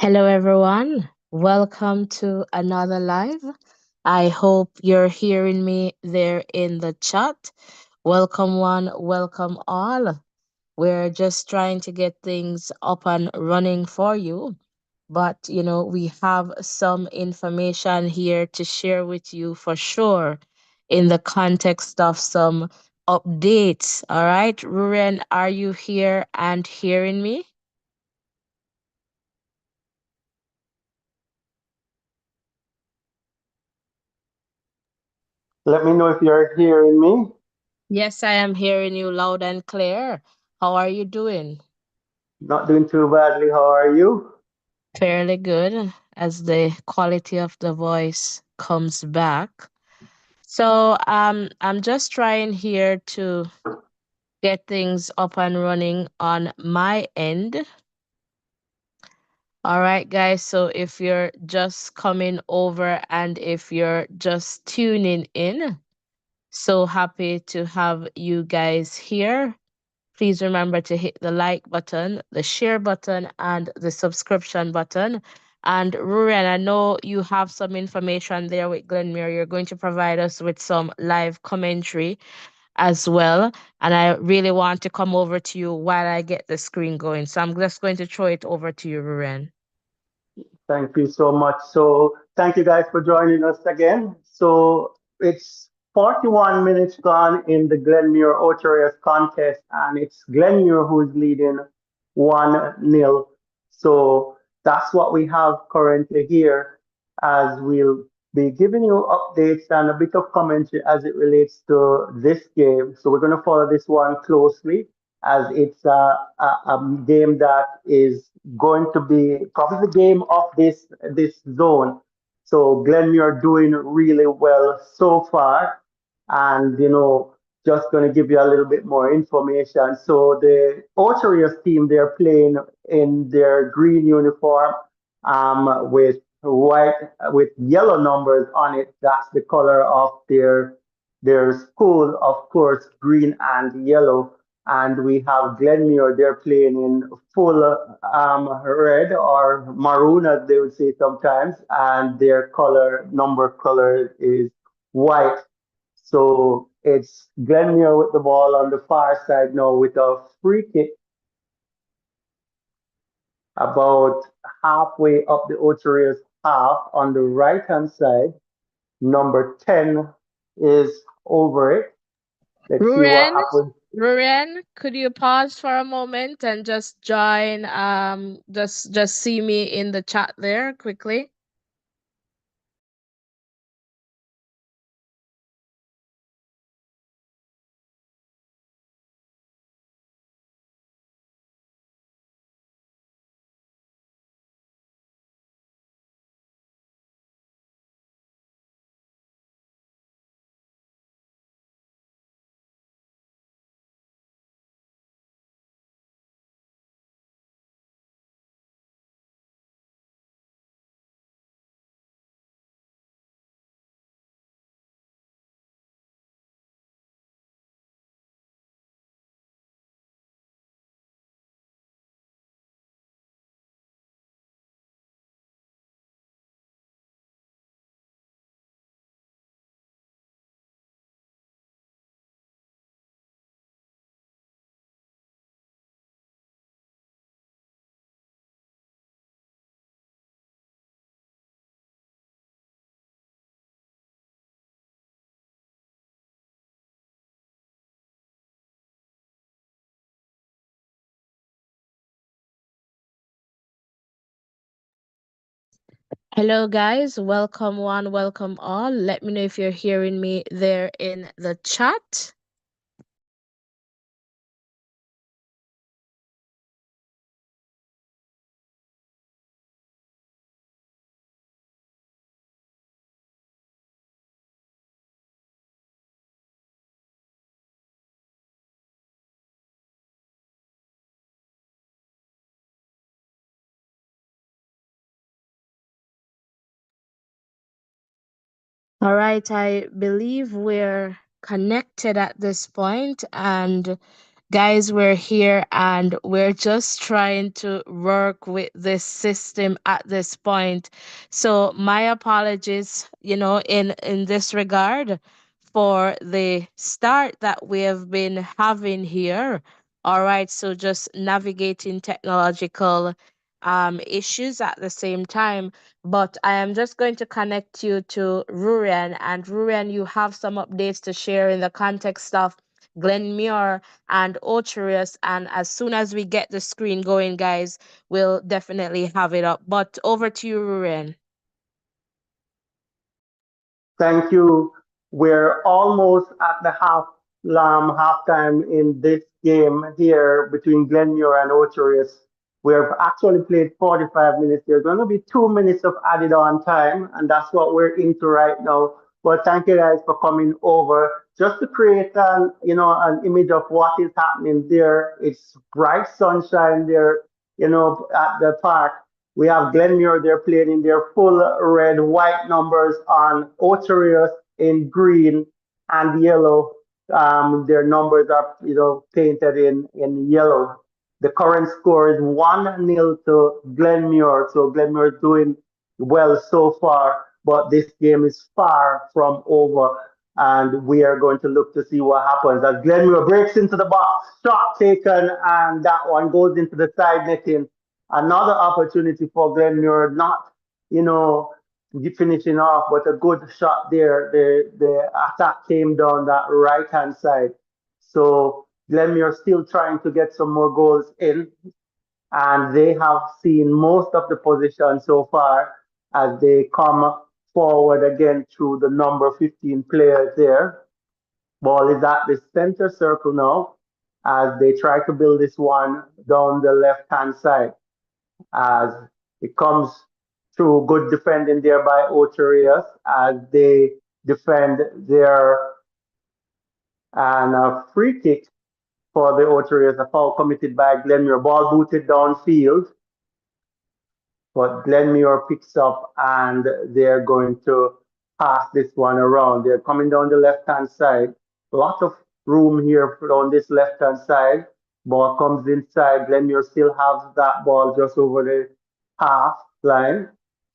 Hello, everyone. Welcome to another live. I hope you're hearing me there in the chat. Welcome, one, welcome all. We're just trying to get things up and running for you. But, we have some information here to share with you for sure in the context of some updates. All right, Ruren, are you here and hearing me? Let me know if you're hearing me. Yes, I am hearing you loud and clear. How are you doing? Not doing too badly. How are you? Fairly good as the quality of the voice comes back. So, I'm just trying here to get things up and running on my end. All right, guys. So, if you're just coming over and if you're just tuning in, so happy to have you guys here. Please remember to hit the like button, the share button, and the subscription button. And Ruren, I know you have some information there with Glenmere. You're going to provide us with some live commentary as well. And I really want to come over to you while I get the screen going. So I'm just going to throw it over to you, Ruren. Thank you so much. So, thank you guys for joining us again. So, it's 41 minutes gone in the Glenmuir Ocho contest, and it's Glenmuir who is leading 1-0. So, that's what we have currently here, as we'll be giving you updates and a bit of commentary as it relates to this game. So, we're going to follow this one closely as it's a game that is going to be probably the game of this zone. So Glenmuir doing really well so far, and just going to give you a little bit more information. So the Orcharias team, they're playing in their green uniform, with white with yellow numbers on it. That's the color of their school, of course, green and yellow. And we have Glenmuir, they're playing in full red or maroon, as they would say sometimes, and their number color is white. So it's Glenmuir with the ball on the far side now with a free kick about halfway up the Oterias half on the right hand side. Number 10 is over it. Let's see what Ruren, happens. Ruren, could you pause for a moment and just join just see me in the chat there quickly? Hello, guys. Welcome, one, welcome all. Let me know if you're hearing me there in the chat. All right, I believe we're connected at this point, and Guys, we're here and we're just trying to work with this system at this point. So my apologies, in this regard for the start that we have been having here. All right, so just navigating technological issues at the same time. But I am just going to connect you to Rurian, and Rurian, you have some updates to share in the context of Glenmuir and Ocherius. And as soon as we get the screen going, guys, we'll definitely have it up. But over to you, Ruren. Thank you. We're almost at the halftime in this game here between Glenmuir and Ocherius. We've actually played 45 minutes. There's going to be 2 minutes of added on time, and that's what we're into right now. But thank you guys for coming over just to create an image of what is happening there. It's bright sunshine there, at the park. We have Glenmuir, they're playing in their full red, white numbers on Ocherius in green and yellow. Their numbers are, painted in yellow. The current score is 1-0 to Glenmuir. So Glenmuir is doing well so far, but this game is far from over. And we are going to look to see what happens as Glenmuir breaks into the box, shot taken, and that one goes into the side netting. Another opportunity for Glenmuir, not, you know, finishing off, but a good shot there. The attack came down that right hand side. So Glenmuir still trying to get some more goals in, and they have seen most of the position so far as they come forward again through the number 15 players there. Ball is at the center circle now as they try to build this one down the left hand side as it comes through good defending there by Ocherius as they defend their and a free kick for the Ocherius, a foul committed by Glenmuir. Ball booted downfield, but Glenmuir picks up and they're going to pass this one around. They're coming down the left hand side. A lot of room here on this left hand side. Ball comes inside. Glenmuir still has that ball just over the half line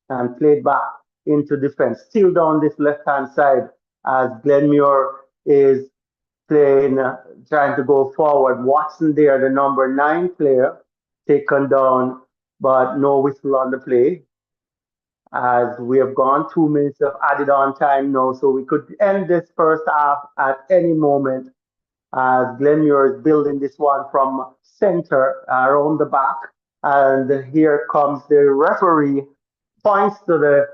and played back into defense. Still down this left hand side as Glenmuir is playing, trying to go forward. Watson there, the number 9 player, taken down, but no whistle on the play. As we have gone 2 minutes of added on time now, so we could end this first half at any moment. As Glenmuir is building this one from center around the back, and here comes the referee, points to the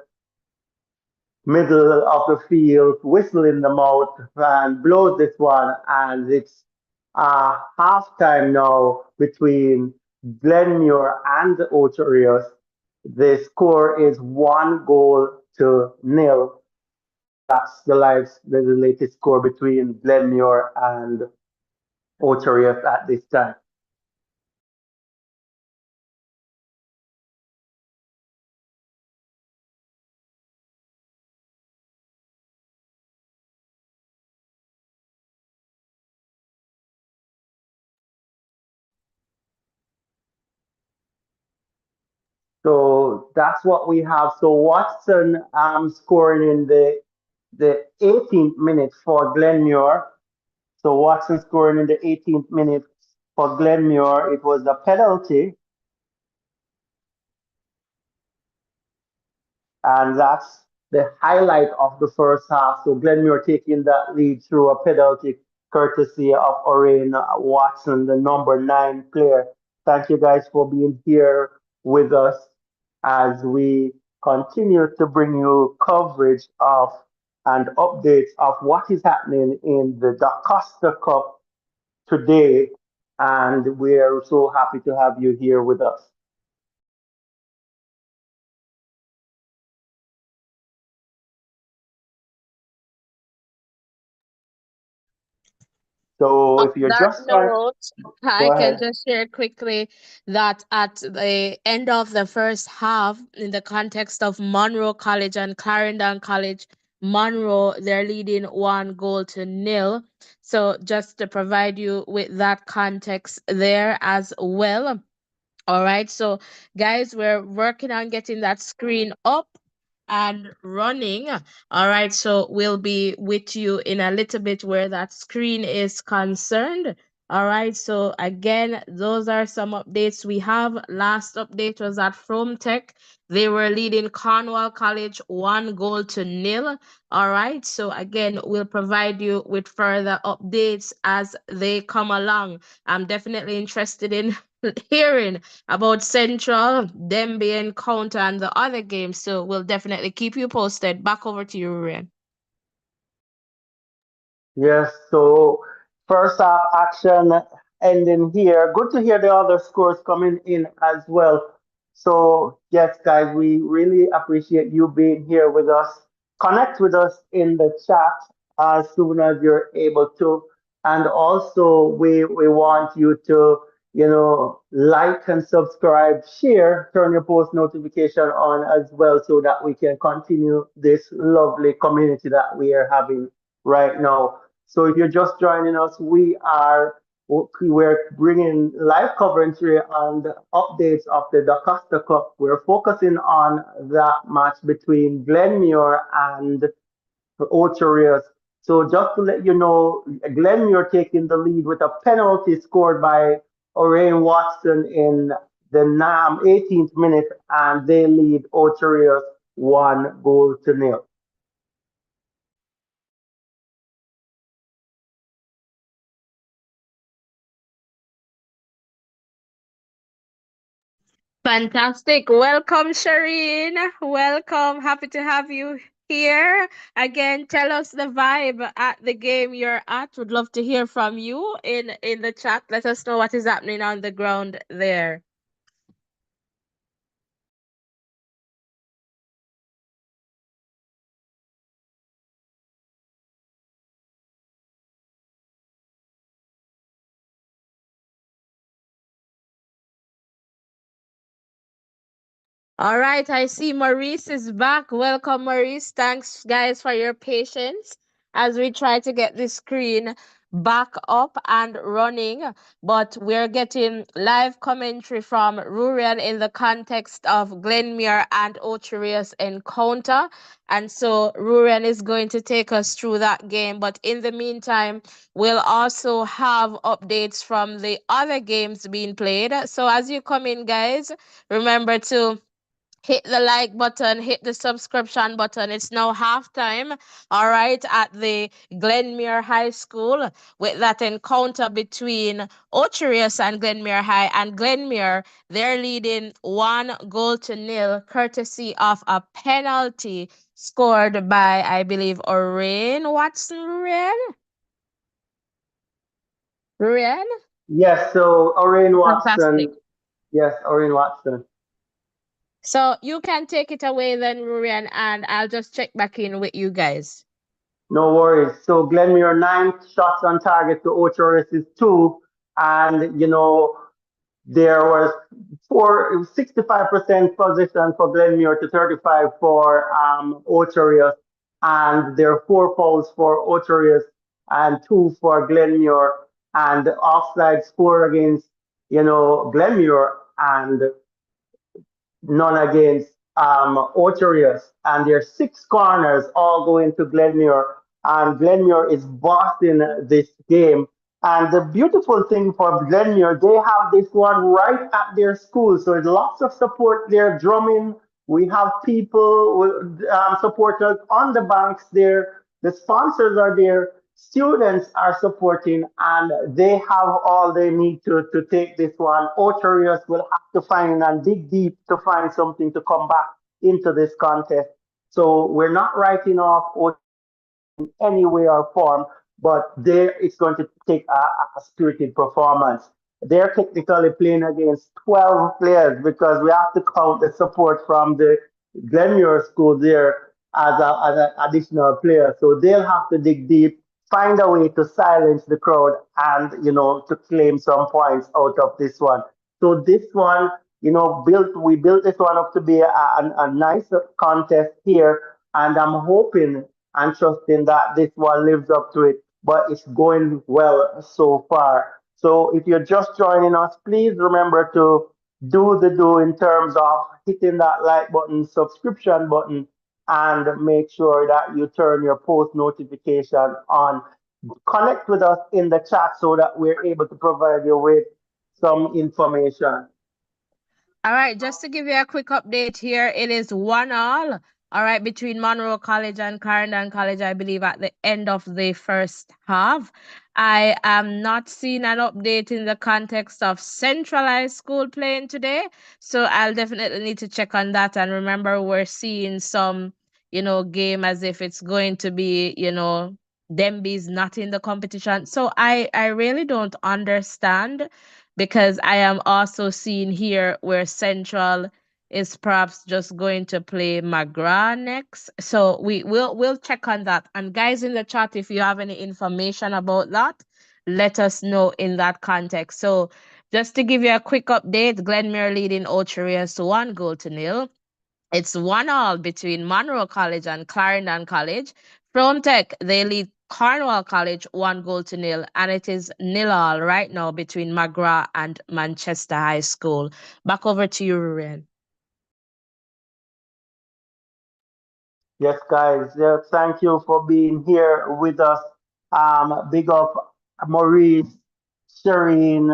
middle of the field, whistle in the mouth, and blows this one. And it's halftime now between Glenmuir and Ocherius. The score is 1-0. That's the latest score between Glenmuir and Ocherius at this time. So that's what we have. So Watson scoring in the 18th minute for Glenmuir. So Watson scoring in the 18th minute for Glenmuir. It was a penalty, and that's the highlight of the first half. So Glenmuir taking that lead through a penalty, courtesy of Orain Watson, the number 9 player. Thank you guys for being here with us as we continue to bring you coverage of and updates of what is happening in the DaCosta Cup today. And we're so happy to have you here with us. So On if you're that just on, note, I go can ahead. just share quickly that at the end of the first half, in the context of Monroe College and Clarendon College, Monroe, they're leading 1-0. So just to provide you with that context there as well. All right. So, guys, we're working on getting that screen up and running. All right. So, we'll be with you in a little bit where that screen is concerned. All right. So, again, those are some updates we have. Last update was at From Tech. They were leading Cornwall College 1 goal to nil. All right. So, again, we'll provide you with further updates as they come along. I'm definitely interested in hearing about Central, Demby Encounter, and the other games. So we'll definitely keep you posted. Back over to you, Ryan. Yes, so first half action ending here. Good to hear the other scores coming in as well. So, yes, guys, we really appreciate you being here with us. Connect with us in the chat as soon as you're able to. And also, we want you to, like and subscribe, share, turn your post notification on as well so that we can continue this lovely community that we are having right now. So if you're just joining us, we're bringing live commentary on the updates of the DaCosta Cup. We're focusing on that match between Glenmuir and Ocherius. So just to let you know, Glenmuir taking the lead with a penalty scored by Orain Watson in the 18th minute, and they lead Ocherius 1 goal to nil. Fantastic. Welcome, Shireen. Welcome. Happy to have you here. Again, tell us the vibe at the game you're at. Would love to hear from you in the chat. Let us know what is happening on the ground there. All right, I see Maurice is back. Welcome, Maurice. Thanks, guys, for your patience as we try to get the screen back up and running. But we're getting live commentary from Rurian in the context of Glenmuir and Ocherius encounter. And so Rurian is going to take us through that game. But in the meantime, we'll also have updates from the other games being played. So as you come in, guys, remember to hit the like button, hit the subscription button. It's now halftime, all right, at the Glenmuir High School with that encounter between Ocherius and Glenmuir High. And Glenmuir, they're leading 1 goal to nil, courtesy of a penalty scored by, I believe, Orain Watson. Rurian? Yes, so Orain Fantastic. Watson. Yes, Orain Watson. So you can take it away then, Rurian, and I'll just check back in with you guys. No worries. So Glenmuir 9 shots on target to Ochoris is two, and there was it was 65% possession for Glenmuir to 35 for Ocherius, and there are 4 fouls for Ocherius and two for Glenmuir, and offside score against Glenmuir, and none against Ocherius. And there's 6 corners all going to Glenmuir. And Glenmuir is bossing this game. And the beautiful thing for Glenmuir, they have this one right at their school. So there's lots of support there, drumming. We have people, supporters on the banks there. The sponsors are there. Students are supporting, and they have all they need to take this one. Ocherius will have to find and dig deep to find something to come back into this contest. So we're not writing off any way or form, but there it's going to take a spirited performance. They're technically playing against 12 players because we have to count the support from the Glenmuir school there as an additional player. So they'll have to dig deep, find a way to silence the crowd, and to claim some points out of this one. So this one, we built this one up to be a nice contest here, and I'm hoping and trusting that this one lives up to it. but it's going well so far. So if you're just joining us, please remember to do the do in terms of hitting that like button, subscription button, and make sure that you turn your post notification on. Connect with us in the chat so that we're able to provide you with some information. All right, just to give you a quick update here, it is 1-1. All right, between Monroe College and Clarendon College, I believe, at the end of the first half. I am not seeing an update in the context of centralized school playing today. So I'll definitely need to check on that. And remember, we're seeing some, game as if it's going to be, Demby's not in the competition. So I really don't understand, because I am also seeing here where Central is perhaps just going to play McGrath next. So we'll check on that. And guys in the chat, if you have any information about that, let us know in that context. So just to give you a quick update, Glenmuir leading Ocherias to 1-0. It's 1-1 between Monroe College and Clarendon College. From Tech, they lead Cornwall College 1-0, and it is 0-0 right now between McGrath and Manchester High School. Back over to you, Ruren. Yes, guys. Yeah, thank you for being here with us. Big up Maurice, Shireen,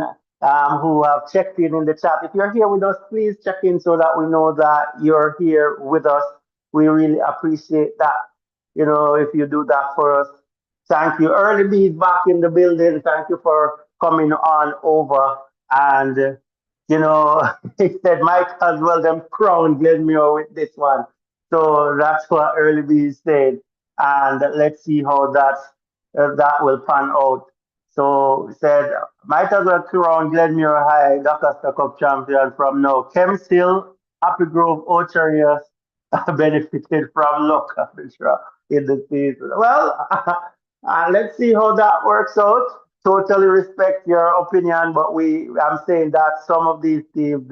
who have checked in the chat. If you're here with us, please check in so that we know that you're here with us. We really appreciate that. If you do that for us. Thank you. Early Bees back in the building. Thank you for coming on over. And, he said, Mike as well, them crown Glenmuir with this one. So that's what Early Bees said. And let's see how that will pan out. So he said, might as well crown Glenmuir High, DaCosta Cup champion from now. Kem Hill, Happy Grove, Ocherius benefited from luck arbitrage in the season. Well, let's see how that works out. Totally respect your opinion, but I'm saying that some of these teams,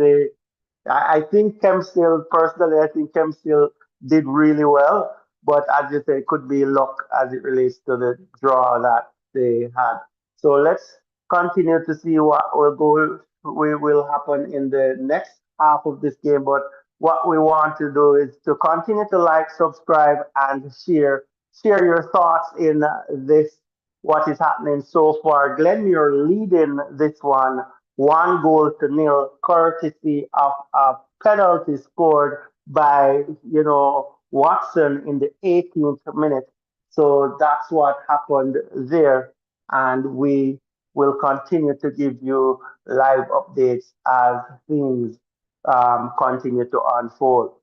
I think Kempstil, personally, I think Kempstil did really well. But as you say, it could be luck as it relates to the draw that they had. So let's continue to see what will happen in the next half of this game. But what we want to do is to continue to like, subscribe, and share your thoughts in this what is happening so far. Glenn, you're leading this one goal to nil, courtesy of a penalty scored by Watson in the 18th minute. So that's what happened there, and we will continue to give you live updates as things continue to unfold.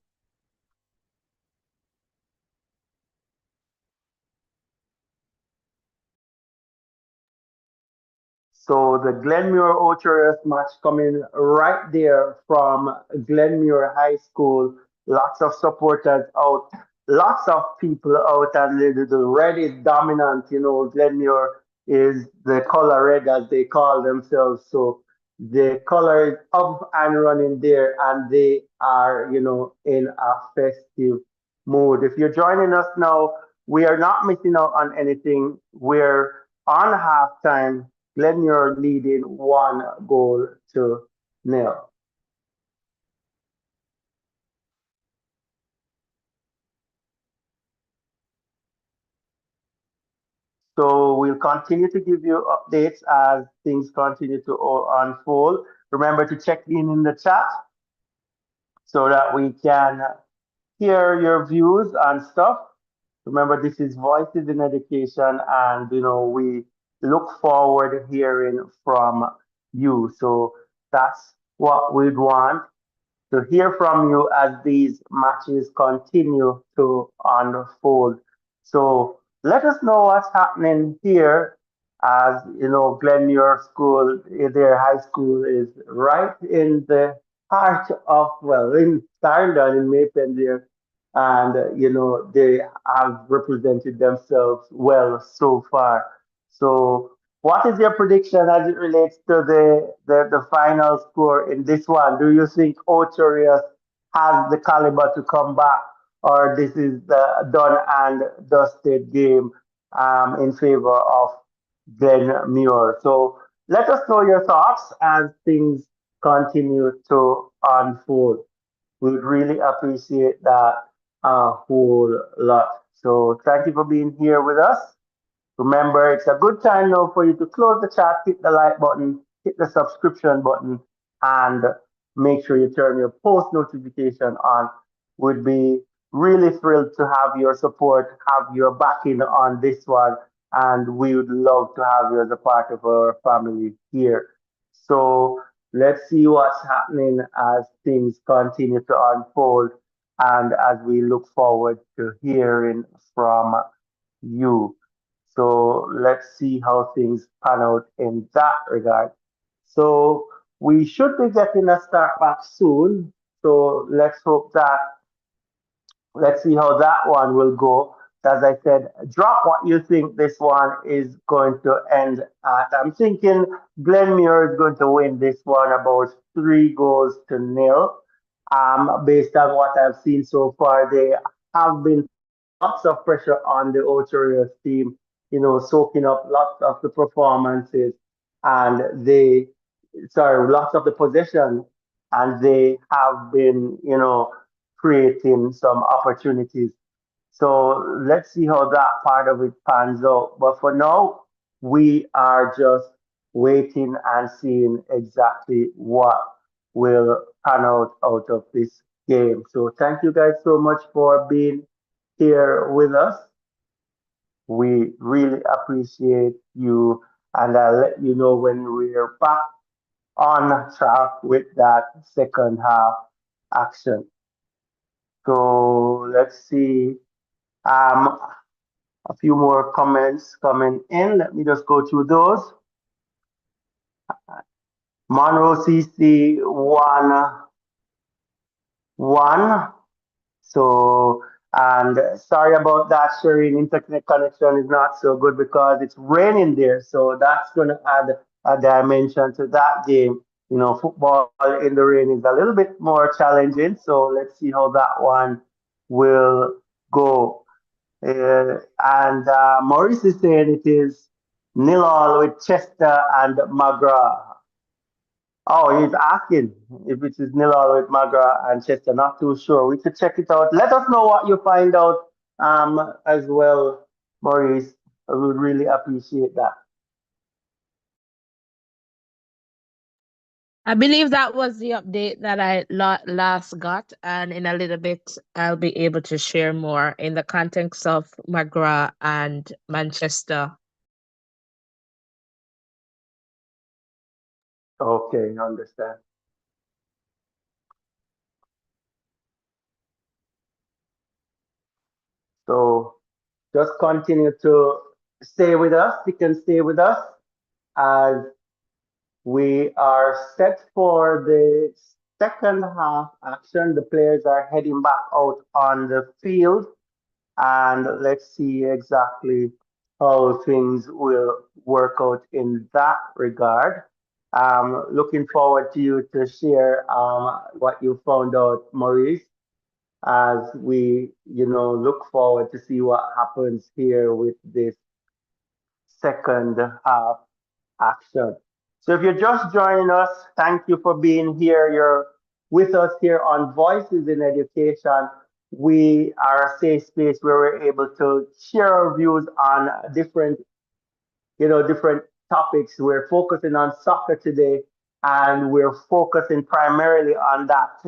So the Glenmuir Ocherius match coming right there from Glenmuir High School. Lots of supporters out, lots of people out, and the red is dominant. Glenmuir is the color red as they call themselves. So the color is up and running there, and they are, in a festive mood. If you're joining us now, we are not missing out on anything. We're on halftime. Glenmuir leading 1-0. So we'll continue to give you updates as things continue to unfold. Remember to check in the chat so that we can hear your views and stuff. Remember, this is Voices in Education, and we look forward to hearing from you. So that's what we'd want to hear from you as these matches continue to unfold. So let us know what's happening here. As Glenmuir School, their high school is right in the heart of, well, in Clarendon, in Maypen there. And, they have represented themselves well so far. So what is your prediction as it relates to the final score in this one? Do you think Ocherius has the caliber to come back, or this is the done and dusted game in favor of Glenmuir. So let us know your thoughts as things continue to unfold. We'd really appreciate that a whole lot. So thank you for being here with us. Remember, it's a good time now for you to close the chat, hit the like button, hit the subscription button, and make sure you turn your post notification on. Would be really thrilled to have your support, have your backing on this one, and we would love to have you as a part of our family here. So let's see what's happening as things continue to unfold and as we look forward to hearing from you. So let's see how things pan out in that regard. So we should be getting a start back soon. So let's hope that let's see how that one will go. As I said, drop what you think this one is going to end at. I'm thinking Glenmuir is going to win this one about 3 goals to nil. Based on what I've seen so far, they have been putting lots of pressure on the Ocho team, soaking up lots of the performances and lots of the possession, and they have been, creating some opportunities. So let's see how that part of it pans out. But for now, we are just waiting and seeing exactly what will pan out of this game. So thank you guys so much for being here with us. We really appreciate you, and I'll let you know when we're back on track with that second half action. So let's see. Um, a few more comments coming in. Let me just go through those. Monroe CC 1-1. So, and sorry about that, Shireen. Internet connection is not so good because it's raining there. So that's going to add a dimension to that game. Football in the rain is a little bit more challenging. So let's see how that one will go. And Maurice is saying it is nil all with Chester and McGrath. Oh, he's asking if it is nil all with McGrath and Chester. Not too sure. We could check it out. Let us know what you find out as well, Maurice. I would really appreciate that. I believe that was the update that I last got, and in a little bit, I'll be able to share more in the context of McGrath and Manchester. Okay, understand. So just continue to stay with us. You can stay with us as we are set for the second half action. The players are heading back out on the field, and let's see exactly how things will work out in that regard. Looking forward to you to share what you found out, Maurice, as we, look forward to see what happens here with this second half action. So if you're just joining us, thank you for being here. You're with us here on Voices in Education. We are a safe space where we're able to share our views on different topics. We're focusing on soccer today, and we're focusing primarily on that,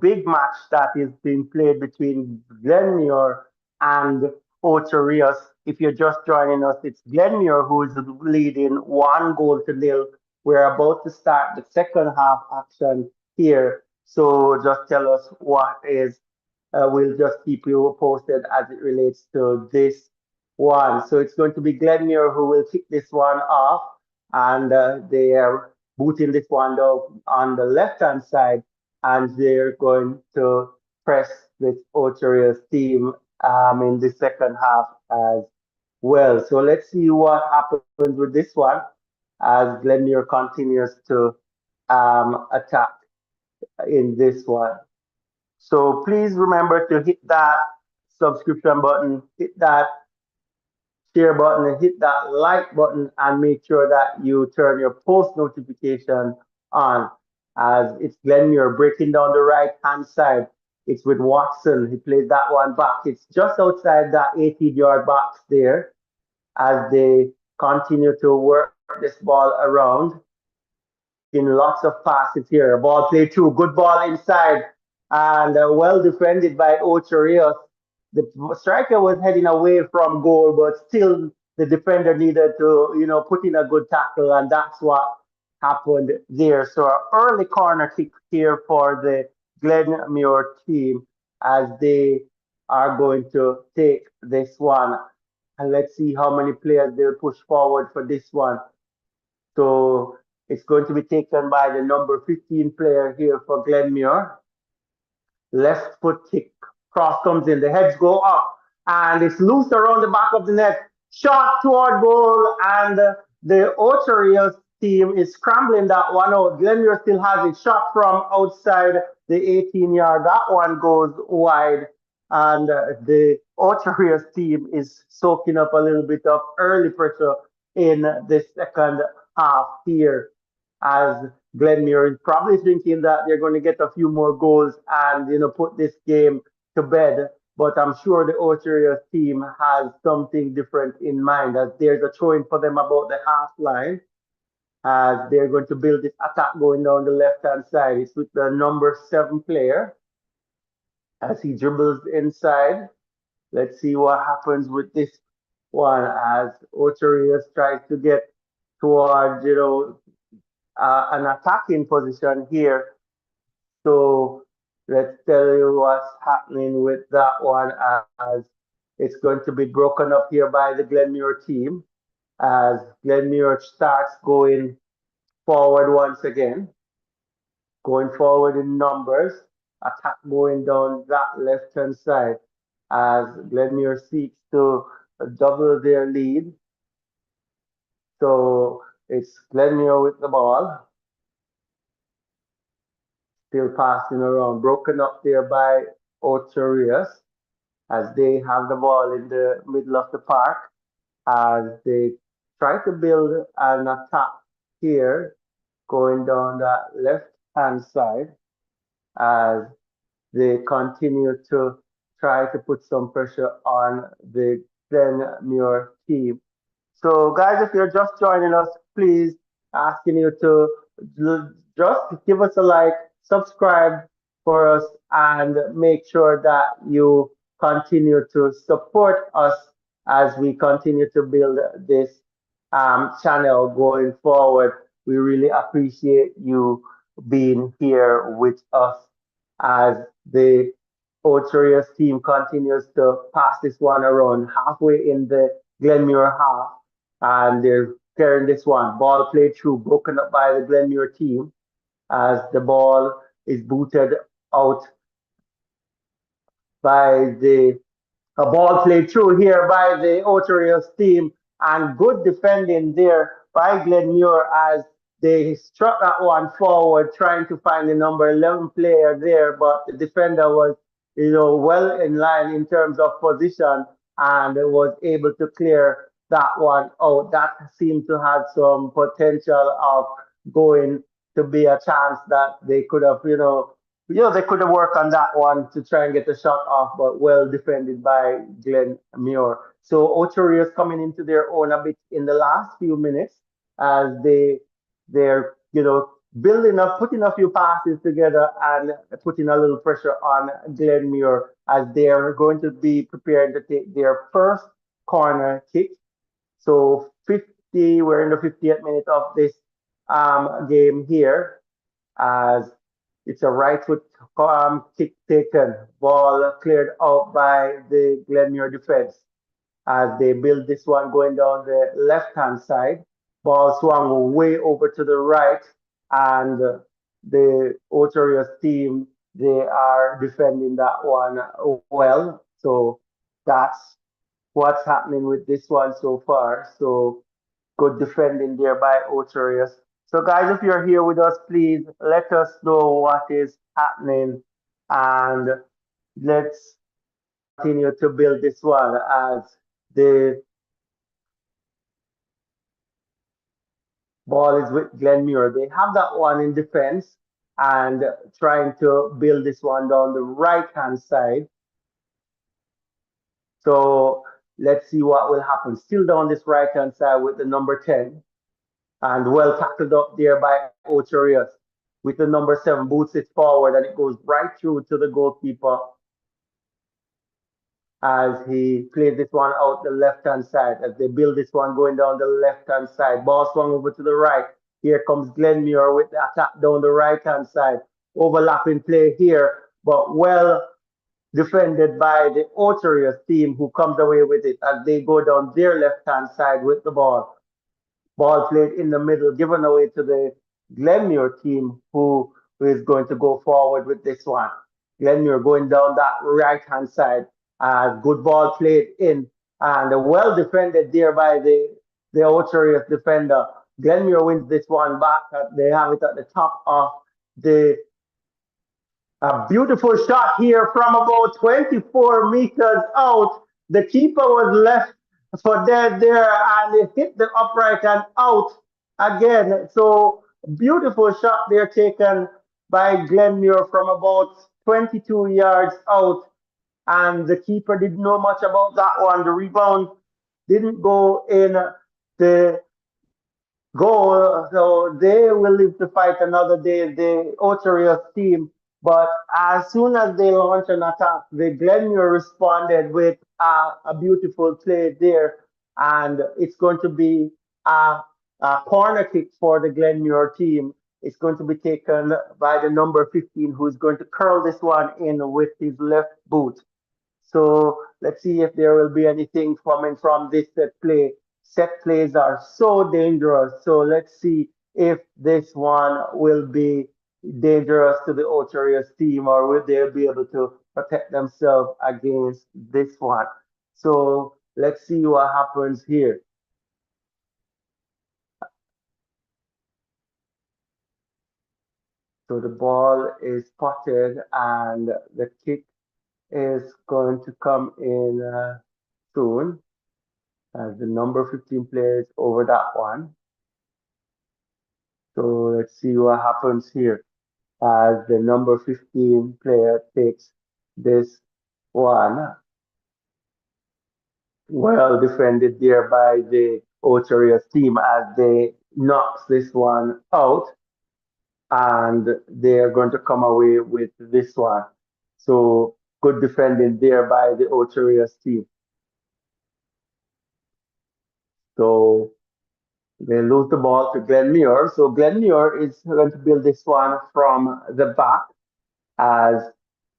big match that is being played between Glenmuir and Otorius. If you're just joining us, it's Glenmuir who is leading 1 goal to nil. We're about to start the second half action here. So just tell us what is we'll just keep you posted as it relates to this one. So it's going to be Glenmuir who will kick this one off, and they are booting this one down on the left hand side, and they're going to press this Ocheria's team in the second half as well. So let's see what happens with this one as Glenmuir continues to attack in this one. So please remember to hit that subscription button, hit that share button, hit that like button, and make sure that you turn your post notification on. As it's Glenmuir breaking down the right hand side. It's with Watson. He played that one back. It's just outside that 18-yard box there as they continue to work this ball around, making lots of passes here. Ball played through, good ball inside, and well defended by Ocho Rios. The striker was heading away from goal, but still the defender needed to, put in a good tackle, and that's what happened there. So an early corner kick here for the Glenmuir team as they are going to take this one. And let's see how many players they'll push forward for this one. So it's going to be taken by the number 15 player here for Glenmuir. Left foot kick. Cross comes in. The heads go up. And it's loose around the back of the net. Shot toward goal. And the Ocherios team is scrambling that one out. Glenmuir still has it. Shot from outside the 18-yard. That one goes wide. And the Ocherios team is soaking up a little bit of early pressure in the second half here as Glenmuir is probably thinking that they're going to get a few more goals and put this game to bed. But I'm sure the Ocherios team has something different in mind as there's a throwing for them about the half line as they're going to build this attack going down the left hand side. It's with the number 7 player as he dribbles inside. Let's see what happens with this one as Ocherios tries to get towards an attacking position here. So let's tell you what's happening with that one as it's going to be broken up here by the Glenmuir team as Glenmuir starts going forward once again, going forward in numbers, attack going down that left hand side as Glenmuir seeks to double their lead. So it's Glenmuir with the ball. Still passing around, broken up there by Ocherias as they have the ball in the middle of the park as they try to build an attack here going down that left hand side as they continue to try to put some pressure on the Glenmuir team. So, guys, if you're just joining us, please asking you to just give us a like, subscribe for us, and make sure that you continue to support us as we continue to build this channel going forward. We really appreciate you being here with us as the Ocherios team continues to pass this one around halfway in the Glenmuir half and they're carrying this one. Ball played through, broken up by the Glenmuir team as the ball is booted out by the a ball played through here by the Ocherios team and good defending there by Glenmuir as they struck that one forward trying to find the number 11 player there, but the defender was, well in line in terms of position and was able to clear that one out. That seemed to have some potential of going to be a chance that they could have, they could have worked on that one to try and get a shot off, but well defended by Glenn Muir. So Ocherios coming into their own a bit in the last few minutes as they're building up, putting a few passes together and putting a little pressure on Glenn Muir as they're going to be prepared to take their first corner kick. So 50, we're in the 50th minute of this game here as it's a right foot kick taken. Ball cleared out by the Glenmuir defense as they build this one going down the left hand side. Ball swung way over to the right, and the Ocherios team they are defending that one well. So that's what's happening with this one so far. So good defending there by Ocherios. So, guys, if you're here with us, please let us know what is happening and let's continue to build this one as the Ball is with Glenmuir. They have that one in defense and trying to build this one down the right hand side. So let's see what will happen. Still down this right hand side with the number 10 and well tackled up there by Ocherius with the number 7 boots it forward and it goes right through to the goalkeeper as he plays this one out the left hand side as they build this one going down the left hand side. Ball swung over to the right. Here comes Glenmuir with the attack down the right hand side. Overlapping play here, but well defended by the Ocherius team who comes away with it as they go down their left hand side with the ball. Ball played in the middle, given away to the Glenmuir team, who is going to go forward with this one. Glenmuir going down that right hand side. Good ball played in and well defended there by the Ocherius defender. Glenmuir wins this one back. They have it at the top of the a beautiful shot here from about 24 meters out. The keeper was left for dead there and it hit the upright and out again. So beautiful shot there taken by Glenmuir from about 22 yards out. And the keeper didn't know much about that one. The rebound didn't go in the goal. So they will live to fight another day, the Ocherius team. But as soon as they launched an attack, the Glenmuir responded with a beautiful play there. And it's going to be a corner kick for the Glenmuir team. It's going to be taken by the number 15, who's going to curl this one in with his left boot. So let's see if there will be anything coming from this set play. Set plays are so dangerous. So let's see if this one will be dangerous to the Ocherius team or will they be able to protect themselves against this one. So let's see what happens here. So the ball is spotted and the kick is going to come in soon as the number 15 plays over that one. So let's see what happens here as the number 15 player takes this one. Well defended there by the Ocherius team as they knocks this one out and they are going to come away with this one. So good defending there by the Ocherius team. So they lose the ball to Glenmuir. So Glenmuir is going to build this one from the back as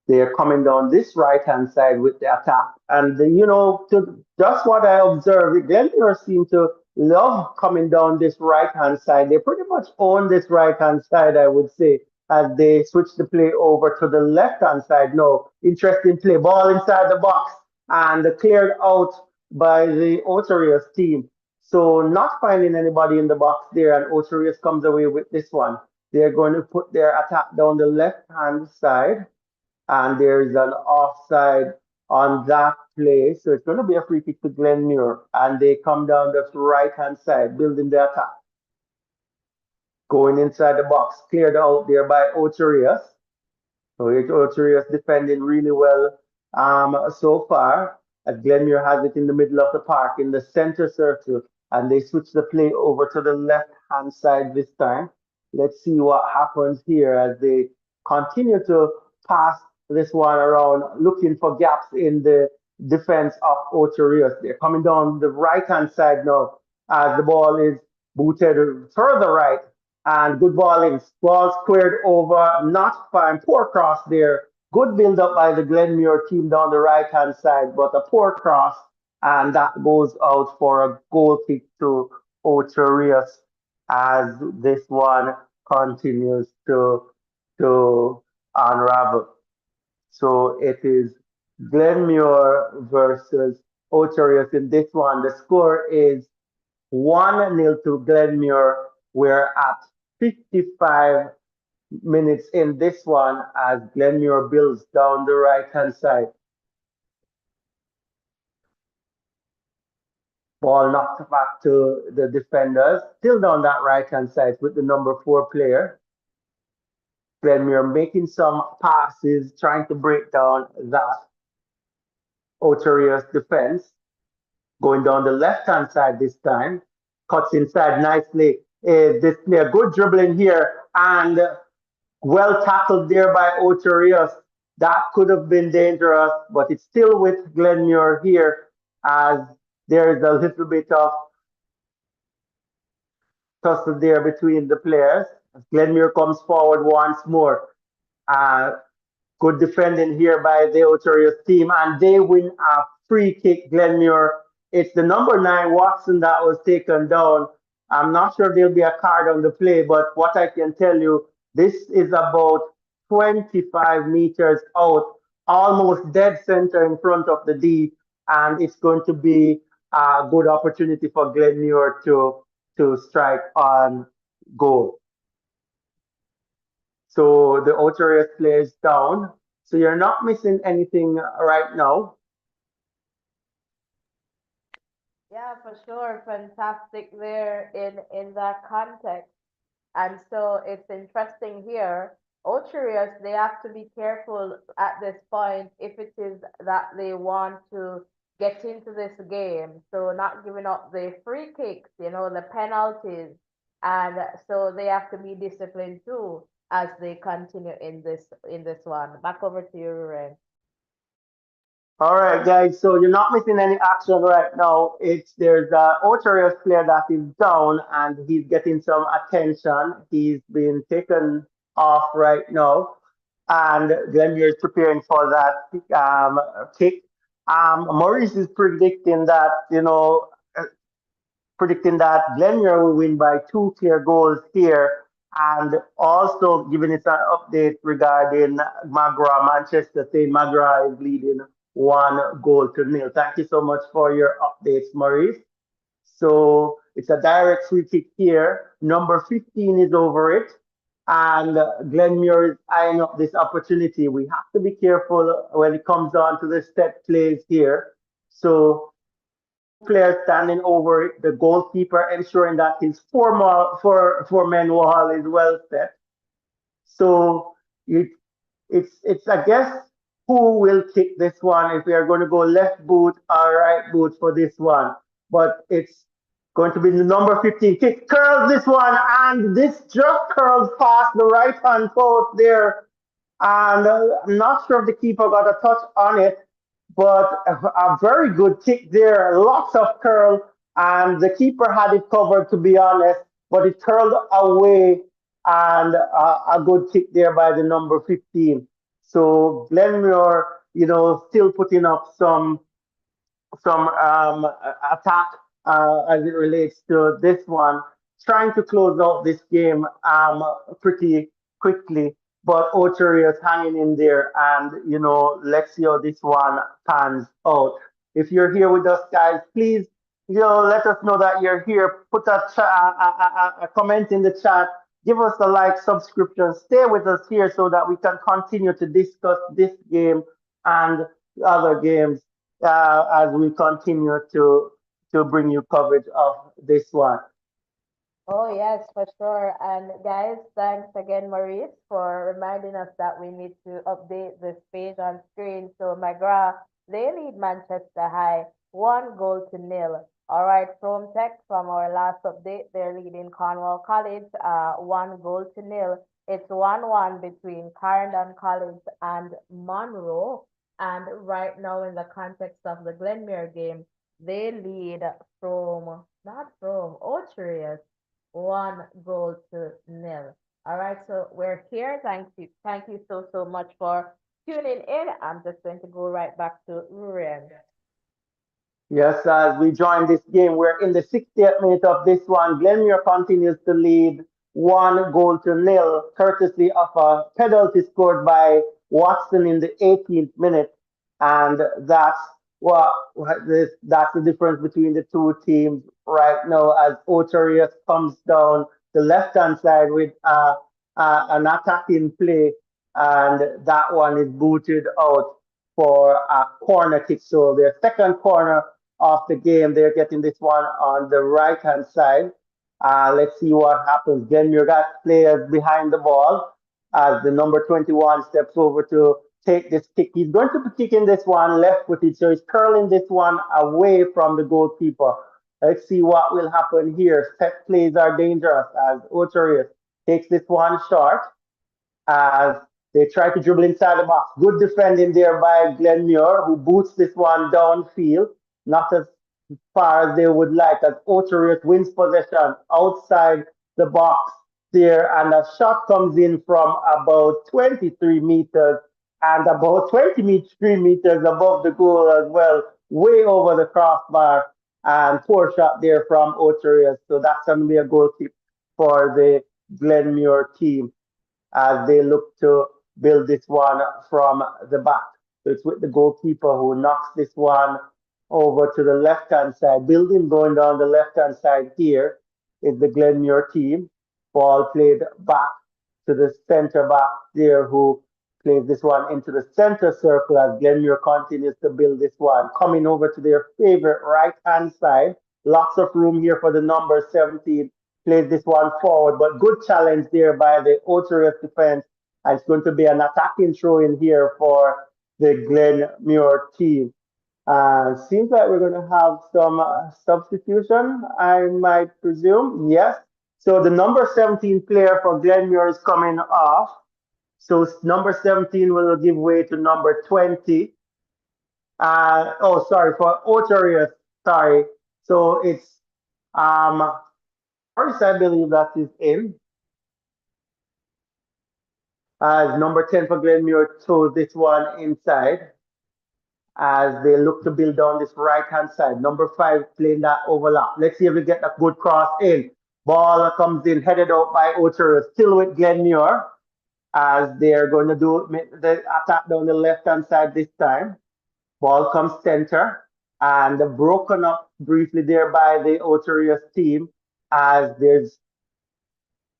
they are coming down this right hand side with the attack. And to just what I observed, Glenmuir seem to love coming down this right hand side. They pretty much own this right hand side, I would say, as they switch the play over to the left hand side. No, interesting play. Ball inside the box and cleared out by the Ocherius team. So not finding anybody in the box there, and Ocherius comes away with this one. They're going to put their attack down the left hand side and there is an offside on that play. So it's going to be a free kick to Glenmuir. And they come down the right hand side, building the attack. Going inside the box, cleared out there by Ocherius. So Ocherius defending really well so far. As Glenmuir has it in the middle of the park, in the center circle. And they switch the play over to the left hand side this time. Let's see what happens here as they continue to pass this one around, looking for gaps in the defense of Ocherius. They're coming down the right hand side now as the ball is booted further right. And good balling, ball squared over, not fine, poor cross there. Good build up by the Glenmuir team down the right hand side, but a poor cross, and that goes out for a goal kick to Ocherius as this one continues to unravel. So it is Glenmuir versus Ocherius in this one. The score is 1-0 to Glenmuir. We're at 55 minutes in this one as Glenmuir builds down the right hand side. Ball knocked back to the defenders. Still down that right hand side with the number 4 player. Glenmuir making some passes, trying to break down that Oterios defense. Going down the left hand side this time. Cuts inside nicely. This player, good dribbling here and well tackled there by Oterios. That could have been dangerous, but it's still with Glenmuir here as there is a little bit of tussle there between the players. Glenmuir comes forward once more. Uh, Good defending here by the Oterios team, and they win a free kick. Glenmuir. It's the number 9 Watson that was taken down. I'm not sure there'll be a card on the play, but what I can tell you, this is about 25 meters out, almost dead center in front of the D, and it's going to be a good opportunity for Glenmuir to strike on goal. So the Oterios plays down. So you're not missing anything right now. Yeah, for sure. Fantastic there in that context. And so it's interesting here. Ulteriors, they have to be careful at this point if it is that they want to get into this game. So not giving up the free kicks, the penalties. And so they have to be disciplined too as they continue in this one. Back over to you, Ruren. All right, guys. So you're not missing any action right now. It's there's a Oterios player that is down and he's getting some attention. He's been taken off right now, and Glenmuir is preparing for that kick. Maurice is predicting that Glenmuir will win by 2 clear goals here, and also giving us an update regarding Magra. Manchester saying Magra is leading 1 goal to nil. Thank you so much for your updates, Maurice. So it's a direct free kick here. Number 15 is over it. And Glenmuir is eyeing up this opportunity. We have to be careful when it comes on to the step plays here. So 2 players standing over it, the goalkeeper ensuring that his four-man wall is well set. So it, it's I guess who will kick this one if we are going to go left boot or right boot for this one. But it's going to be the number 15 kick. Curls this one, and this just curls past the right hand post there. And I'm not sure if the keeper got a touch on it, but a very good kick there. Lots of curl, and the keeper had it covered, to be honest, but it curled away, and a good kick there by the number 15. So Glenmuir, still putting up some attack as it relates to this one, trying to close out this game pretty quickly. But Ocheria is hanging in there, and let's see how this one pans out. If you're here with us, guys, please, let us know that you're here. Put a comment in the chat. Give us a like, subscription. Stay with us here so that we can continue to discuss this game and other games as we continue to bring you coverage of this one. Oh, yes, for sure. And guys, thanks again, Maurice, for reminding us that we need to update this page on screen. So, McGrath, they lead Manchester High 1 goal to nil. All right, Chrome Tech, from our last update, they're leading Cornwall College 1 goal to nil. It's 1-1 between Clarendon College and Monroe. And right now, in the context of the Glenmere game, they lead from, not from, Ocherius 1 goal to nil. All right, so we're here. Thank you so much for tuning in. I'm just going to go right back to Rurian. Yes, as we join this game, we're in the 60th minute of this one. Glenmuir continues to lead 1 goal to nil, courtesy of a penalty scored by Watson in the 18th minute. And that's the difference between the two teams right now as Ocherius comes down the left hand side with an attacking play, and that one is booted out for a corner kick. So their second corner of the game. They're getting this one on the right hand side. Let's see what happens. Glenmuir got players behind the ball as the number 21 steps over to take this kick. He's going to be kicking this one left footed, so he's curling this one away from the goalkeeper. Let's see what will happen here. Set plays are dangerous as Ocherius takes this one short as they try to dribble inside the box. Good defending there by Glenmuir, who boots this one downfield, not as far as they would like, as Ocherius wins possession outside the box there, and a shot comes in from about 23 meters and about 23 meters above the goal as well, way over the crossbar, and poor shot there from Ocherius. So that's going to be a goal kick for the Glenmuir team as they look to build this one from the back. So it's with the goalkeeper who knocks this one over to the left hand side. Building going down the left hand side here is the Glenmuir team. Ball played back to the center back there who plays this one into the center circle as Glenmuir continues to build this one. Coming over to their favorite right hand side. Lots of room here for the number 17 plays this one forward, but good challenge there by the Ocherius defense. And it's going to be an attacking throw in here for the Glenmuir team. Seems like we're going to have some substitution, I might presume. Yes. So the number 17 player for Glenmuir is coming off. So number 17 will give way to number 20. Oh, sorry, for Ocherius. Sorry. So it's Morris, I believe that is in. As number 10 for Glenmuir throws this one inside as they look to build on this right hand side. Number 5 playing that overlap. Let's see if we get a good cross in. Ball comes in, headed out by Ocherius, still with Glenmuir as they're going to do the attack down the left hand side this time. Ball comes center and broken up briefly there by the Ocherius team as there's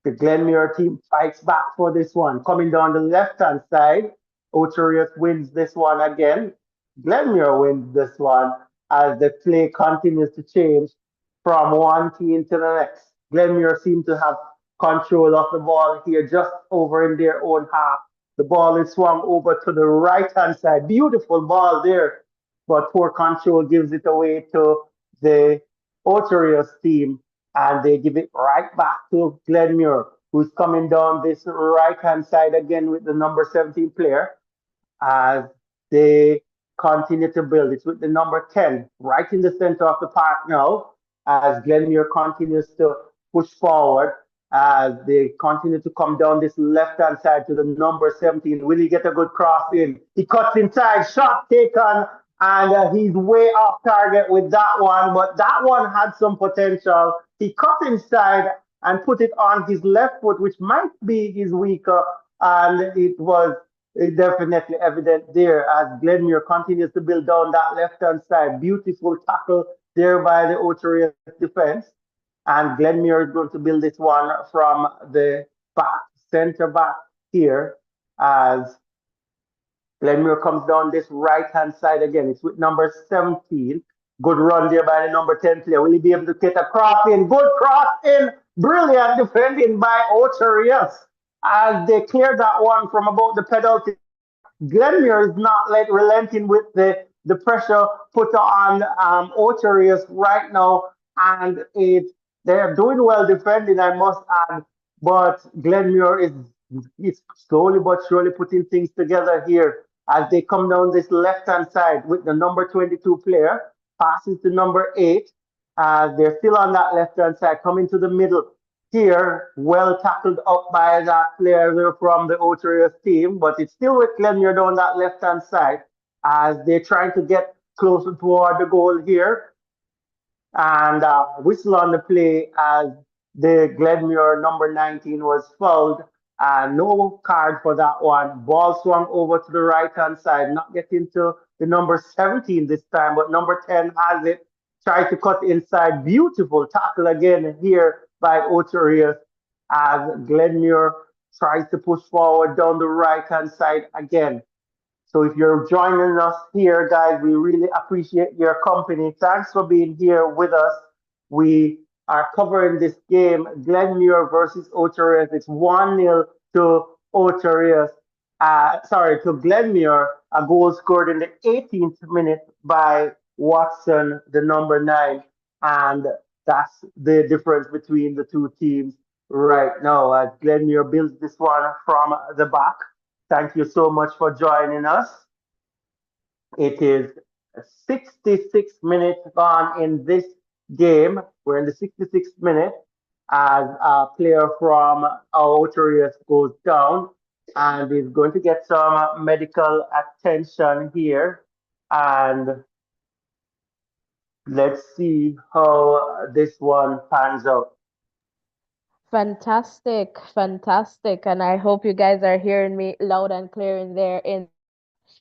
the Glenmuir team fights back for this one. Coming down the left hand side, Ocherius wins this one again. Glenmuir wins this one as the play continues to change from one team to the next. Glenmuir seem to have control of the ball here just over in their own half. The ball is swung over to the right hand side. Beautiful ball there, but poor control gives it away to the Ocherius team and they give it right back to Glenmuir, who's coming down this right hand side again with the number 17 player as they continue to build. It's with the number 10 right in the center of the park now as Glenmuir continues to push forward as they continue to come down this left hand side to the number 17. Will he get a good cross in? He cuts inside, shot taken, and he's way off target with that one, but that one had some potential. He cut inside and put it on his left foot, which might be his weaker, and it was definitely evident there as Glenmuir continues to build down that left hand side. Beautiful tackle there by the Ocherius defense. And Glenmuir is going to build this one from the back, center back here as Glenmuir comes down this right hand side again. It's with number 17. Good run there by the number 10 player. Will he be able to get a cross in? Good cross in. Brilliant defending by Ocherius as they cleared that one from about the penalty. Glenmuir is not relenting with the pressure put on Ocherius right now, and they're doing well defending, I must add. But Glenmuir is slowly but surely putting things together here as they come down this left hand side with the number 22 player passes to number 8. They're still on that left hand side, coming to the middle here, well tackled up by that player there from the Ocherius team, but it's still with Glenmuir down that left hand side as they're trying to get closer toward the goal here. And whistle on the play as the Glenmuir number 19 was fouled. No card for that one. Ball swung over to the right hand side, not getting to the number 17 this time, but number 10 has it. Tried to cut inside. Beautiful tackle again here by Ocherius as Glenmuir tries to push forward down the right hand side again. So if you're joining us here, guys, we really appreciate your company. Thanks for being here with us. We are covering this game, Glenmuir versus Oterias. It's 1-0 to Oterias. Sorry, to Glenmuir. A goal scored in the 18th minute by Watson, the number 9. And that's the difference between the two teams right now as Glenmuir builds this one from the back. Thank you so much for joining us. It is 66 minutes gone in this game. We're in the 66th minute as a player from Outerius goes down and is going to get some medical attention here. And let's see how this one pans out. Fantastic, fantastic. And I hope you guys are hearing me loud and clear in there in the back.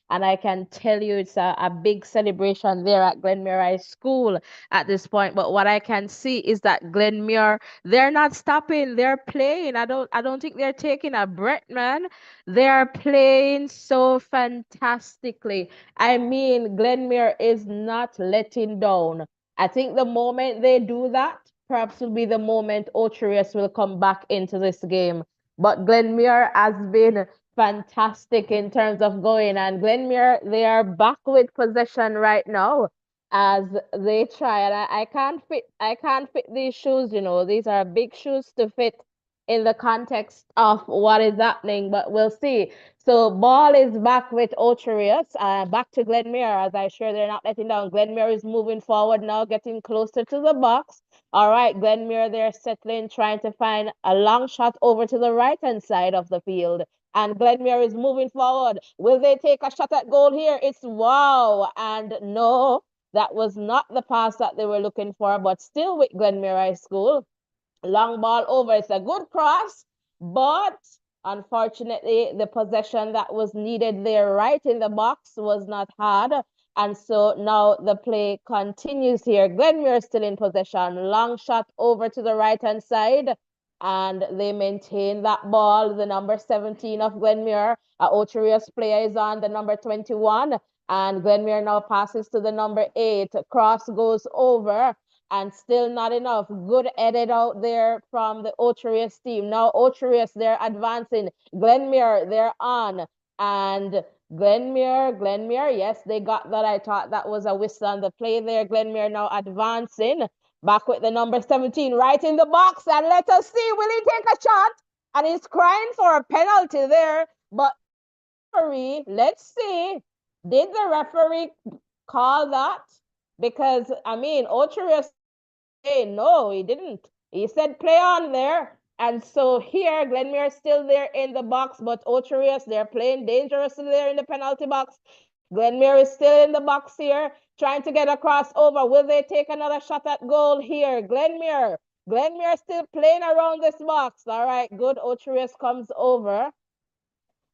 And I can tell you it's a big celebration there at Glenmere High School at this point. But what I can see is that Glenmere, they're not stopping, they're playing. I don't think they're taking a breath, man. They're playing so fantastically. I mean, Glenmere is not letting down. I think the moment they do that, perhaps will be the moment Ocherius will come back into this game. But Glenmuir has been fantastic in terms of going, and Glenmuir, they are back with possession right now as they try. And I can't fit these shoes, these are big shoes to fit in the context of what is happening, but we'll see. So ball is back with Ocherius, back to Glenmuir, as I sure they're not letting down. Glenmuir is moving forward now, getting closer to the box. All right, Glenmuir there settling, trying to find a long shot over to the right-hand side of the field. And Glenmuir is moving forward. Will they take a shot at goal here? It's wow. And no, that was not the pass that they were looking for, but still with Glenmuir High School. Long ball over. It's a good cross, but unfortunately, the possession that was needed there right in the box was not had. And so now the play continues here. Glenmuir still in possession. Long shot over to the right hand side. And they maintain that ball. The number 17 of Glenmuir. Ocherius player is on the number 21. And Glenmuir now passes to the number 8. Cross goes over and still not enough. Good edit out there from the Ocherius team. Now Ocherius, they're advancing. Glenmuir, they're on. And Glenmuir, yes, they got that. I thought that was a whistle on the play there. Glenmuir now advancing. Back with the number 17 right in the box. And let us see, will he take a shot? And he's crying for a penalty there. But referee, let's see, did the referee call that? Because, I mean, Ocherius play. No, he didn't. He said play on there. And so here, Glenmuir still there in the box, but Ocherius, they're playing dangerously there in the penalty box. Glenmuir is still in the box here, trying to get a crossover. Will they take another shot at goal here? Glenmuir still playing around this box. All right, good. Ocherius comes over.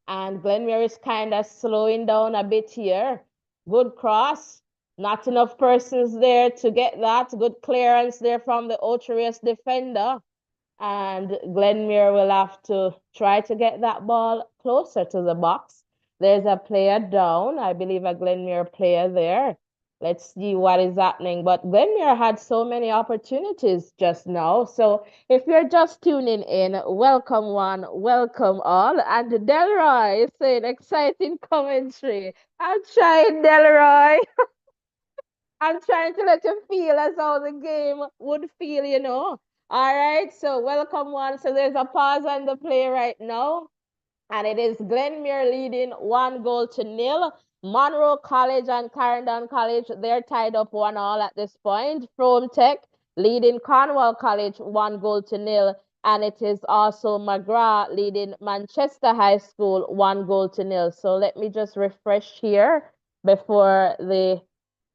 And Glenmuir is kind of slowing down a bit here. Good cross. Not enough persons there to get that. Good clearance there from the Ocherius defender. And Glenmuir will have to try to get that ball closer to the box. There's a player down. I believe a Glenmuir player there. Let's see what is happening. But Glenmuir had so many opportunities just now. So if you're just tuning in, welcome one, welcome all. And Delroy is saying exciting commentary. I'm trying, Delroy. I'm trying to let you feel as how the game would feel. All right, so welcome one. So there's a pause on the play right now. And it is Glenmuir leading 1-0. Monroe College and Clarendon College, they're tied up 1-1 at this point. Frome Tech leading Cornwall College 1-0. And it is also McGrath leading Manchester High School 1-0. So let me just refresh here before the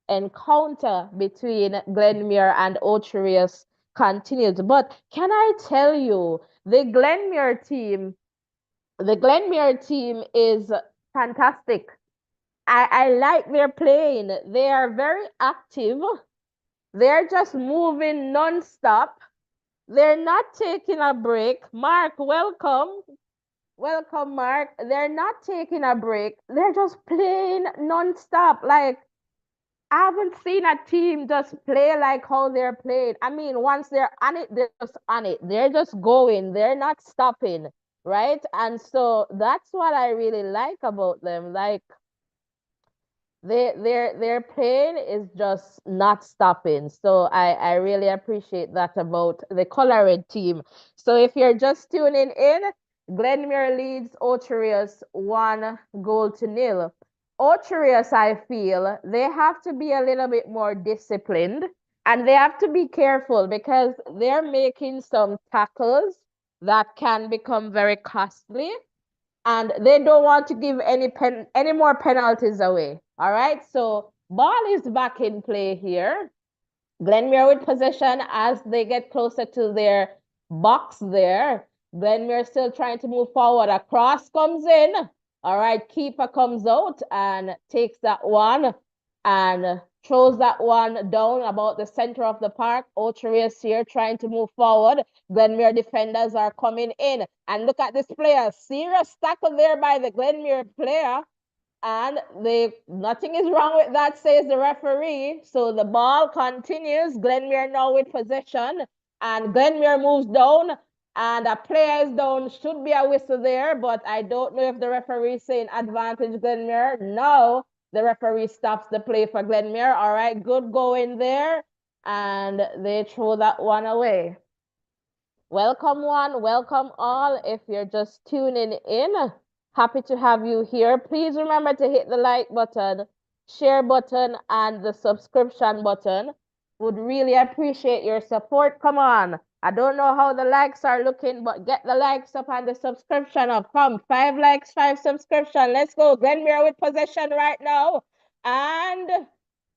encounter between Glenmuir and Ocherius continues. But can I tell you, the Glenmuir team is fantastic. I like their playing. They are very active. They're just moving non-stop. They're not taking a break. Mark, welcome. Welcome, Mark. They're not taking a break. They're just playing non-stop. Like, I haven't seen a team just play like how they're playing. I mean, once they're on it, they're just on it. They're just going. They're not stopping, right? And so that's what I really like about them. Like, their pain is just not stopping. So I really appreciate that about the colored team. So if you're just tuning in, Glenmere leads Ocherius 1 goal to nil. Ocherius, I feel they have to be a little bit more disciplined and they have to be careful because they're making some tackles that can become very costly and they don't want to give any more penalties away. All right, so ball is back in play here. Glenmere with possession as they get closer to their box there. Glenmere still trying to move forward. A cross comes in. All right, keeper comes out and takes that one and throws that one down about the center of the park. Ocherius here trying to move forward. Glenmere defenders are coming in. And look at this player. Serious tackle there by the Glenmere player. And nothing is wrong with that, says the referee. So the ball continues. Glenmere now with possession. And Glenmere moves down. And a player is down. Should be a whistle there. But I don't know if the referee is saying advantage Glenmere. No. The referee stops the play for Glenmere. All right. Good going there. And they throw that one away. Welcome one, welcome all. If you're just tuning in, happy to have you here. Please remember to hit the like button, share button, and the subscription button. Would really appreciate your support. Come on. I don't know how the likes are looking, but get the likes up and the subscription up. Come, 5 likes, 5 subscription. Let's go. Glenmere with possession right now. And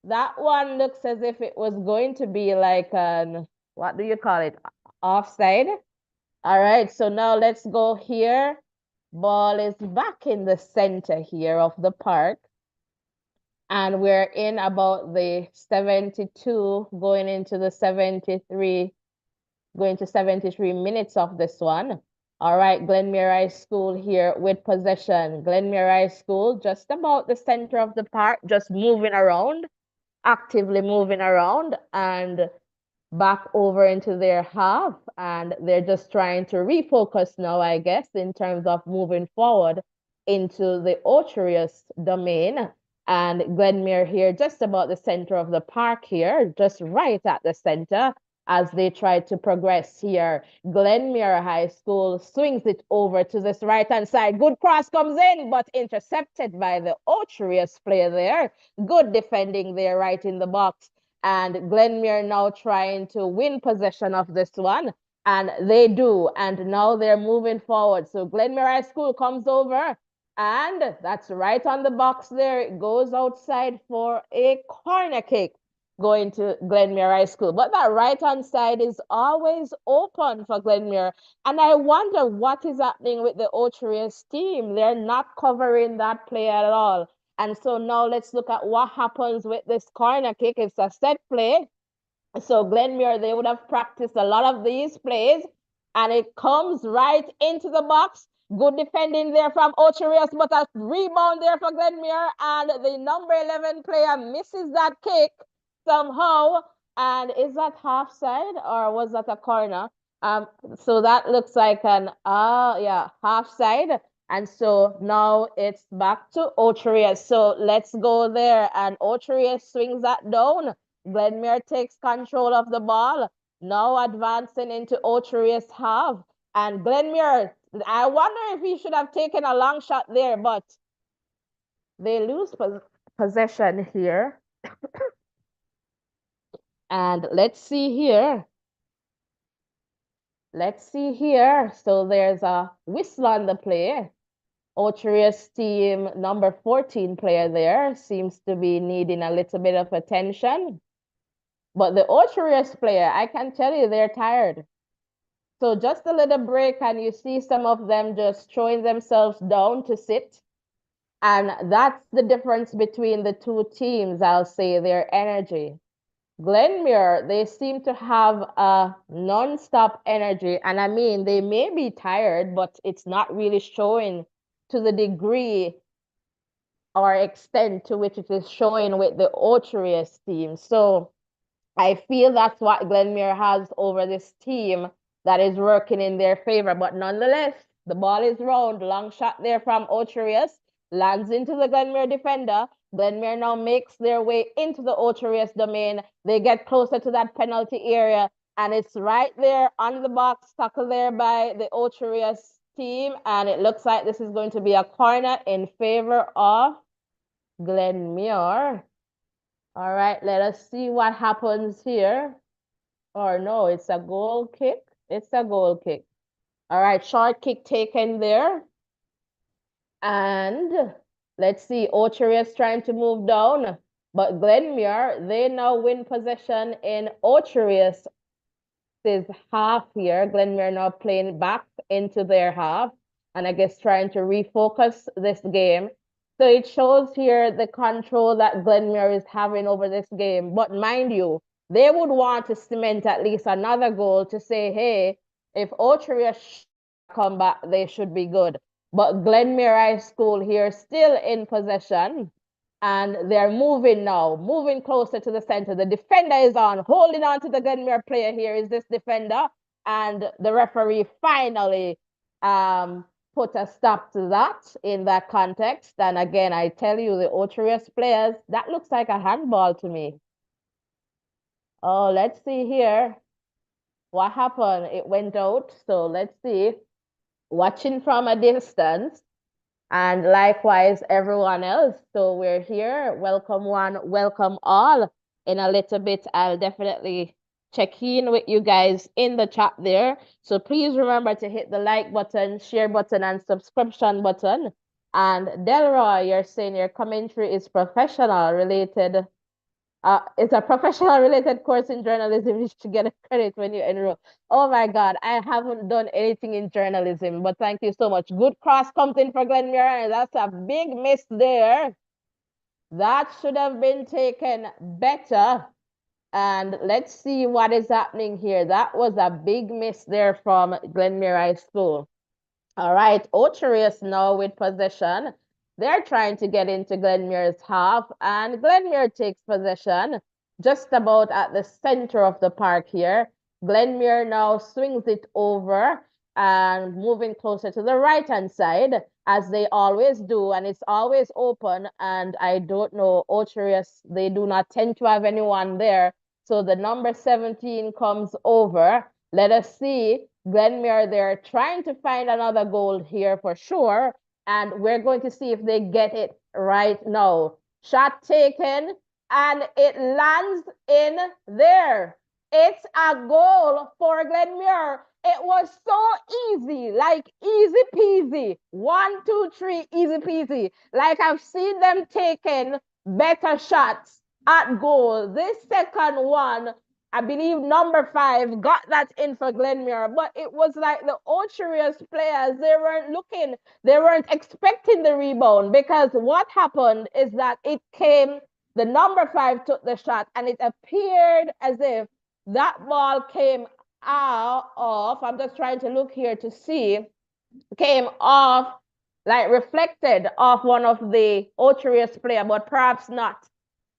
that one looks as if it was going to be like an, what do you call it? Offside. All right, so now let's go here. Ball is back in the center here of the park. And we're in about the 72, going into the 73, going to 73 minutes of this one. All right, Glenmere High School here with possession. Glenmere High School just about the center of the park, just moving around, actively moving around. And back over into their half and they're just trying to refocus now, I guess, in terms of moving forward into the Ocherius domain. And Glenmere here, just about the center of the park here, just right at the center as they try to progress here. Glenmere High School swings it over to this right-hand side. Good cross comes in, but intercepted by the Ocherius player there. Good defending there right in the box. And Glenmere now trying to win possession of this one. And they do. And now they're moving forward. So Glenmere High School comes over. And that's right on the box there. It goes outside for a corner kick going to Glenmere High School. But that right-hand side is always open for Glenmere. And I wonder what is happening with the Ocherius team. They're not covering that play at all. And so now let's look at what happens with this corner kick. It's a set play. So Glenmere, they would have practiced a lot of these plays. And it comes right into the box. Good defending there from Ocherius, but a rebound there for Glenmere. And the number 11 player misses that kick somehow. And is that half side or was that a corner? So that looks like an, half side. And so now it's back to Ocherius. So let's go there. And Ocherius swings that down. Glenmere takes control of the ball. Now advancing into Ocherius half. And Glenmere, I wonder if he should have taken a long shot there, but they lose possession here. And let's see here. Let's see here. So there's a whistle on the play. Ocherius team number 14 player there seems to be needing a little bit of attention. But the Ocherius player, I can tell you they're tired. So just a little break and you see some of them just throwing themselves down to sit. And that's the difference between the two teams, I'll say, their energy. Glenmuir, they seem to have a non-stop energy. And I mean, they may be tired, but it's not really showing to the degree or extent to which it is showing with the Orcharius team. So I feel that's what Glenmuir has over this team that is working in their favor. But nonetheless, the ball is round. Long shot there from Ocherius. Lands into the Glenmuir defender. Glenmuir now makes their way into the Ocherius domain. They get closer to that penalty area. And it's right there on the box, tackled there by the Ocherius team. And it looks like this is going to be a corner in favor of Glenmuir. All right, let us see what happens here. Or no, it's a goal kick. It's a goal kick. All right, short kick taken there. And let's see, Ocherius trying to move down. But Glenmuir, they now win possession in Ocherius' half here. Glenmuir now playing back into their half. And I guess trying to refocus this game. So it shows here the control that Glenmuir is having over this game. But mind you, they would want to cement at least another goal to say, hey, if Ocherius come back, they should be good. But Glenmuir High School here still in possession. And they're moving now, moving closer to the center. The defender is on, holding on to the Glenmuir player here is this defender. And the referee finally put a stop to that in that context. And again, I tell you, the Ocherius players, that looks like a handball to me. Oh, let's see here. What happened? It went out. So let's see. Watching from a distance. And likewise, everyone else. So we're here. Welcome one, welcome all. In a little bit, I'll definitely check in with you guys in the chat there. So please remember to hit the like button, share button, and subscription button. And Delroy, you're saying your commentary is professional related. It's a professional related course in journalism. You should get a credit when you enroll. Oh my God, I haven't done anything in journalism, but thank you so much. Good cross comes in for Glenmuir, and that's a big miss there. That should have been taken better. And let's see what is happening here. That was a big miss there from Glenmuir High School. All right, Ocherius now with possession. They're trying to get into Glenmuir's half, and Glenmuir takes possession just about at the center of the park here. Glenmuir now swings it over and moving closer to the right-hand side, as they always do, and it's always open, and I don't know, Ocherius, they do not tend to have anyone there. So the number 17 comes over. Let us see. Glenmuir, they're trying to find another goal here for sure. And we're going to see if they get it right now. Shot taken, and it lands in there. It's a goal for Glenmuir. It was so easy, like easy peasy. 1, 2, 3, easy peasy. Like I've seen them taking better shots at goal. This second one, I believe number 5 got that in for Glenmuir, but it was like the Ocherius players, they weren't looking, they weren't expecting the rebound, because what happened is that it came, the number 5 took the shot, and it appeared as if that ball came out off. I'm just trying to look here to see, came off, like reflected off one of the Ocherius player, but perhaps not.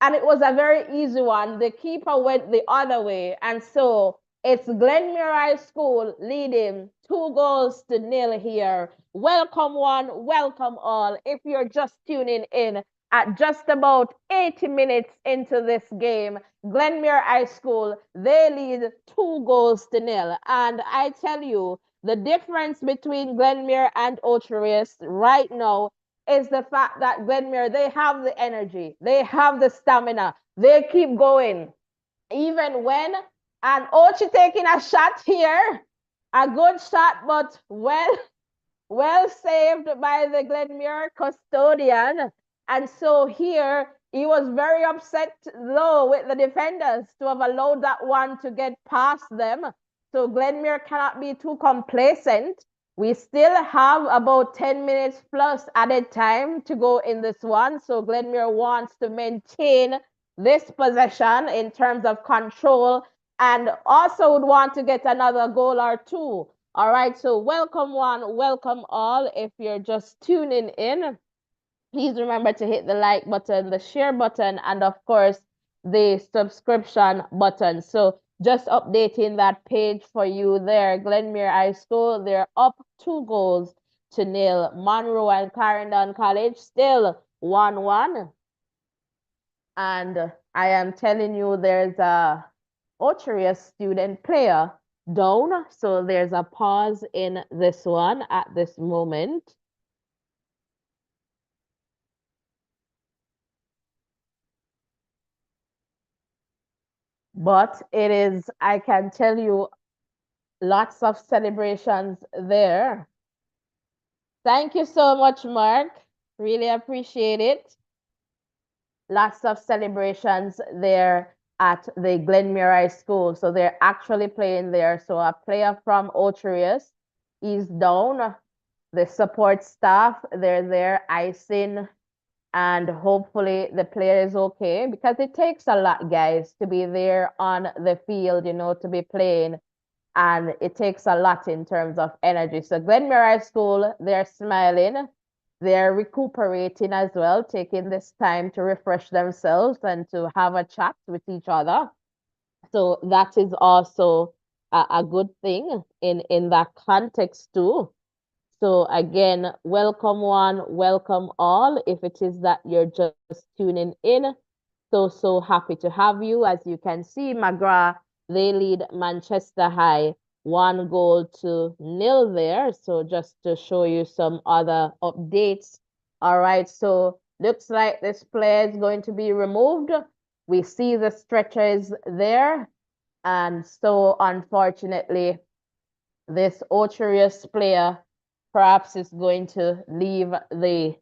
And it was a very easy one. The keeper went the other way. And so it's Glenmuir High School leading 2-0 here. Welcome one, welcome all. If you're just tuning in at just about 80 minutes into this game, Glenmuir High School, they lead 2-0. And I tell you, the difference between Glenmuir and Ocherius right now is the fact that Glenmuir, they have the energy, they have the stamina, they keep going. Even when, and Ochi taking a shot here, a good shot, but well saved by the Glenmuir custodian. And so here, he was very upset though with the defenders to have allowed that one to get past them. So Glenmuir cannot be too complacent. We still have about 10 minutes plus added time to go in this one. So Glenmuir wants to maintain this possession in terms of control, and also would want to get another goal or two. All right, so welcome one, welcome all. If you're just tuning in, please remember to hit the like button, the share button, and of course, the subscription button. So just updating that page for you there. Glenmere High School, they're up 2 goals to nil. Monroe and Clarendon College still 1-1. And I am telling you, there's a Ocheria student player down. So there's a pause in this one at this moment. But it is, I can tell you, lots of celebrations there. Thank you so much, Mark. Really appreciate it. Lots of celebrations there at the Glenmere High School. So they're actually playing there. So a player from Ocherius is down. The support staff, they're there icing, and hopefully the player is okay, because it takes a lot, guys, to be there on the field, to be playing. And it takes a lot in terms of energy. So Glenmere High School, they're smiling. They're recuperating as well, taking this time to refresh themselves and to have a chat with each other. So that is also a good thing in that context too. So again, welcome one, welcome all. If it is that you're just tuning in, so happy to have you. As you can see, McGrath, they lead Manchester High 1 goal to nil there. So just to show you some other updates. All right, so looks like this player is going to be removed. We see the stretchers there. And so unfortunately, this Ocherius player perhaps is going to leave the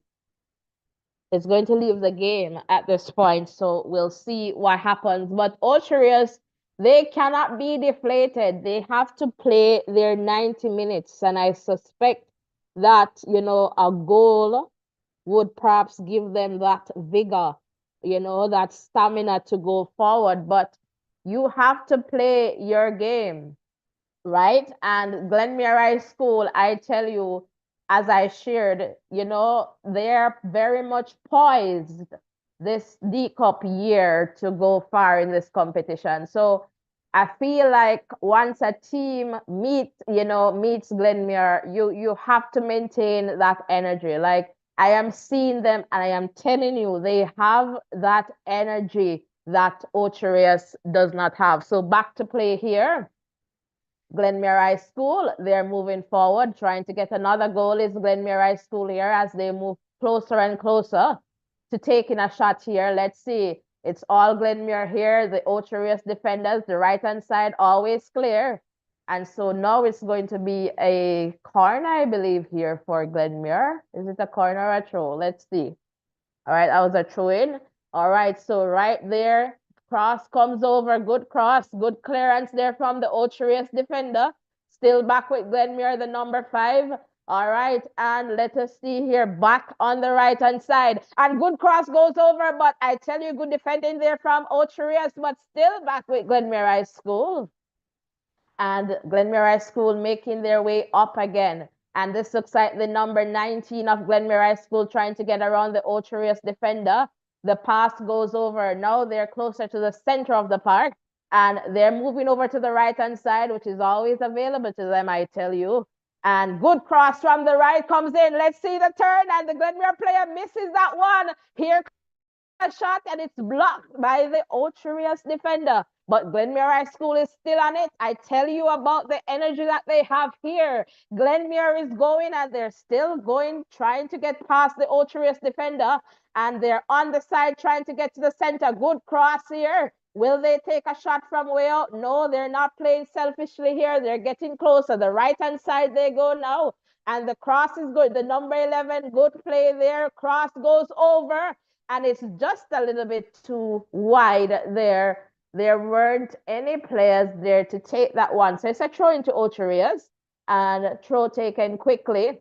game at this point. So we'll see what happens. But Ocherius, they cannot be deflated. They have to play their 90 minutes. And I suspect that, a goal would perhaps give them that vigor, that stamina to go forward. But you have to play your game, right? And Glenmere High School, I tell you, as I shared, they're very much poised this D Cup year to go far in this competition. So I feel like once a team meets Glenmere, you have to maintain that energy. Like, I am seeing them and I am telling you, they have that energy that Ocherius does not have. So back to play here. Glenmere High School, they're moving forward, trying to get another goal. Is Glenmere High School here as they move closer and closer to taking a shot here. Let's see. It's all Glenmere here. The Ocherius defenders, the right-hand side, always clear. And so now it's going to be a corner, I believe, here for Glenmere. Is it a corner or a throw? Let's see. All right, that was a throw in. All right, so right there, cross comes over, good cross, good clearance there from the Ocherius defender. Still back with Glenmere, the number 5. All right, and let us see here, back on the right-hand side. And good cross goes over, but I tell you, good defending there from Ocherius, but still back with Glenmere High School. And Glenmere High School making their way up again. And this looks like the number 19 of Glenmere High School trying to get around the Ocherius defender. The pass goes over. Now they're closer to the center of the park. And they're moving over to the right-hand side, which is always available to them, I tell you. And good cross from the right comes in. Let's see the turn. And the Glenmere player misses that one. Here a shot, and it's blocked by the Ocherius defender. But Glenmere High School is still on it. I tell you about the energy that they have here. Glenmere is going, and they're still going, trying to get past the Ocherius defender. And they're on the side trying to get to the center. Good cross here. Will they take a shot from way out? No, they're not playing selfishly here. They're getting closer. The right-hand side they go now. And the cross is good. The number 11, good play there. Cross goes over. And it's just a little bit too wide there. There weren't any players there to take that one. So it's a throw into Ocherius, and throw taken quickly.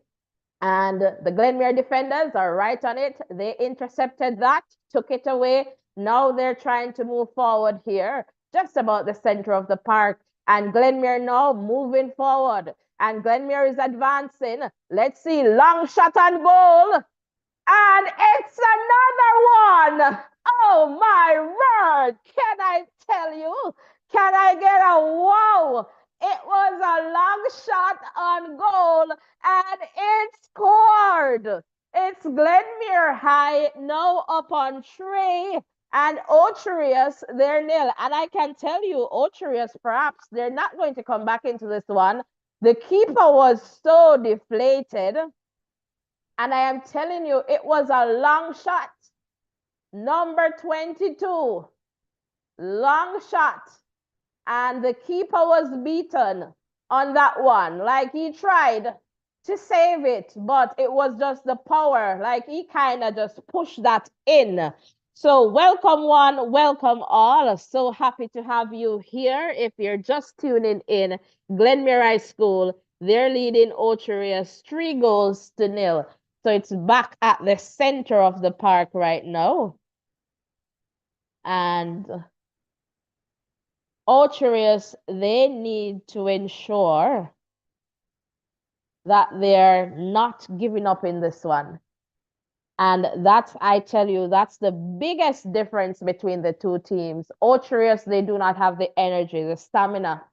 And the Glenmere defenders are right on it. They intercepted that, took it away. Now they're trying to move forward here, just about the center of the park. And Glenmere now moving forward. And Glenmere is advancing. Let's see, long shot on goal. And it's another one. Oh my word. Can I tell you? Can I get a wow? It was a long shot on goal and it scored. It's Glenmere High now up on 3 and Ocherius, they're nil. And I can tell you, Ocherius, perhaps they're not going to come back into this one. The keeper was so deflated. And I am telling you, it was a long shot. Number 22, long shot. And the keeper was beaten on that one. Like he tried to save it, but it was just the power. Like he kind of just pushed that in. So welcome one, welcome all. So happy to have you here. If you're just tuning in, Glenmere High School, they're leading Ocherius 3-0. So it's back at the center of the park right now. And Ocherius, they need to ensure that they're not giving up in this one. And that's, I tell you, that's the biggest difference between the two teams. Ocherius, they do not have the energy, the stamina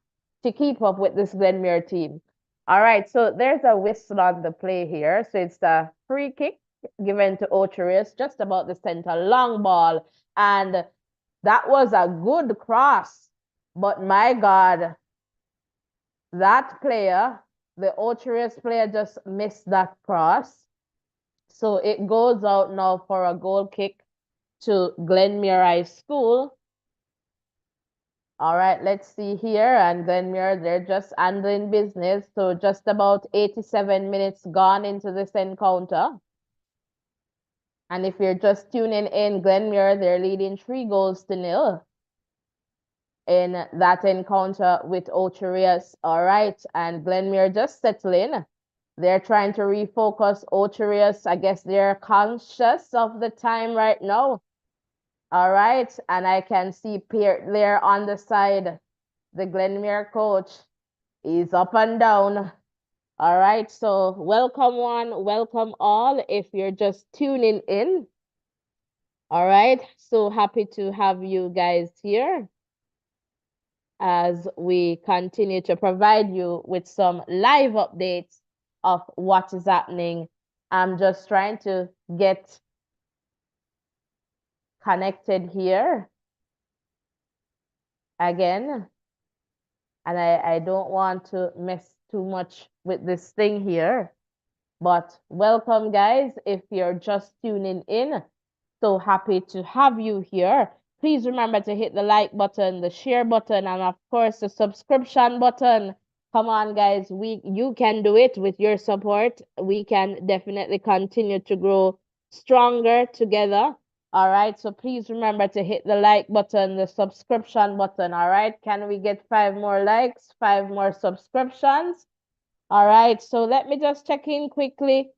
to keep up with this Glenmere team. All right, so there's a whistle on the play here. So it's a free kick given to Ocherius, just about the center, long ball. And that was a good cross. But my God, that player, the Ocherius player, just missed that cross. So it goes out now for a goal kick to Glenmere High School. All right, let's see here. And Glenmere, they're just handling business. So just about 87 minutes gone into this encounter. And if you're just tuning in, Glenmere, they're leading 3-0 in that encounter with Ocherius. All right, and Glenmere just settling. They're trying to refocus Ocherius. I guess they're conscious of the time right now. All right, and I can see Pierre there on the side. The Glenmere coach is up and down. All right, so welcome one, welcome all. If you're just tuning in. All right, so happy to have you guys here as we continue to provide you with some live updates of what is happening. I'm just trying to get connected here again. And I don't want to mess too much with this thing here. But welcome, guys, if you're just tuning in. So happy to have you here. Please remember to hit the like button, the share button, and of course, the subscription button. Come on, guys. You can do it with your support. We can definitely continue to grow stronger together. All right. So please remember to hit the like button, the subscription button. All right. Can we get 5 more likes, 5 more subscriptions? All right. So let me just check in quickly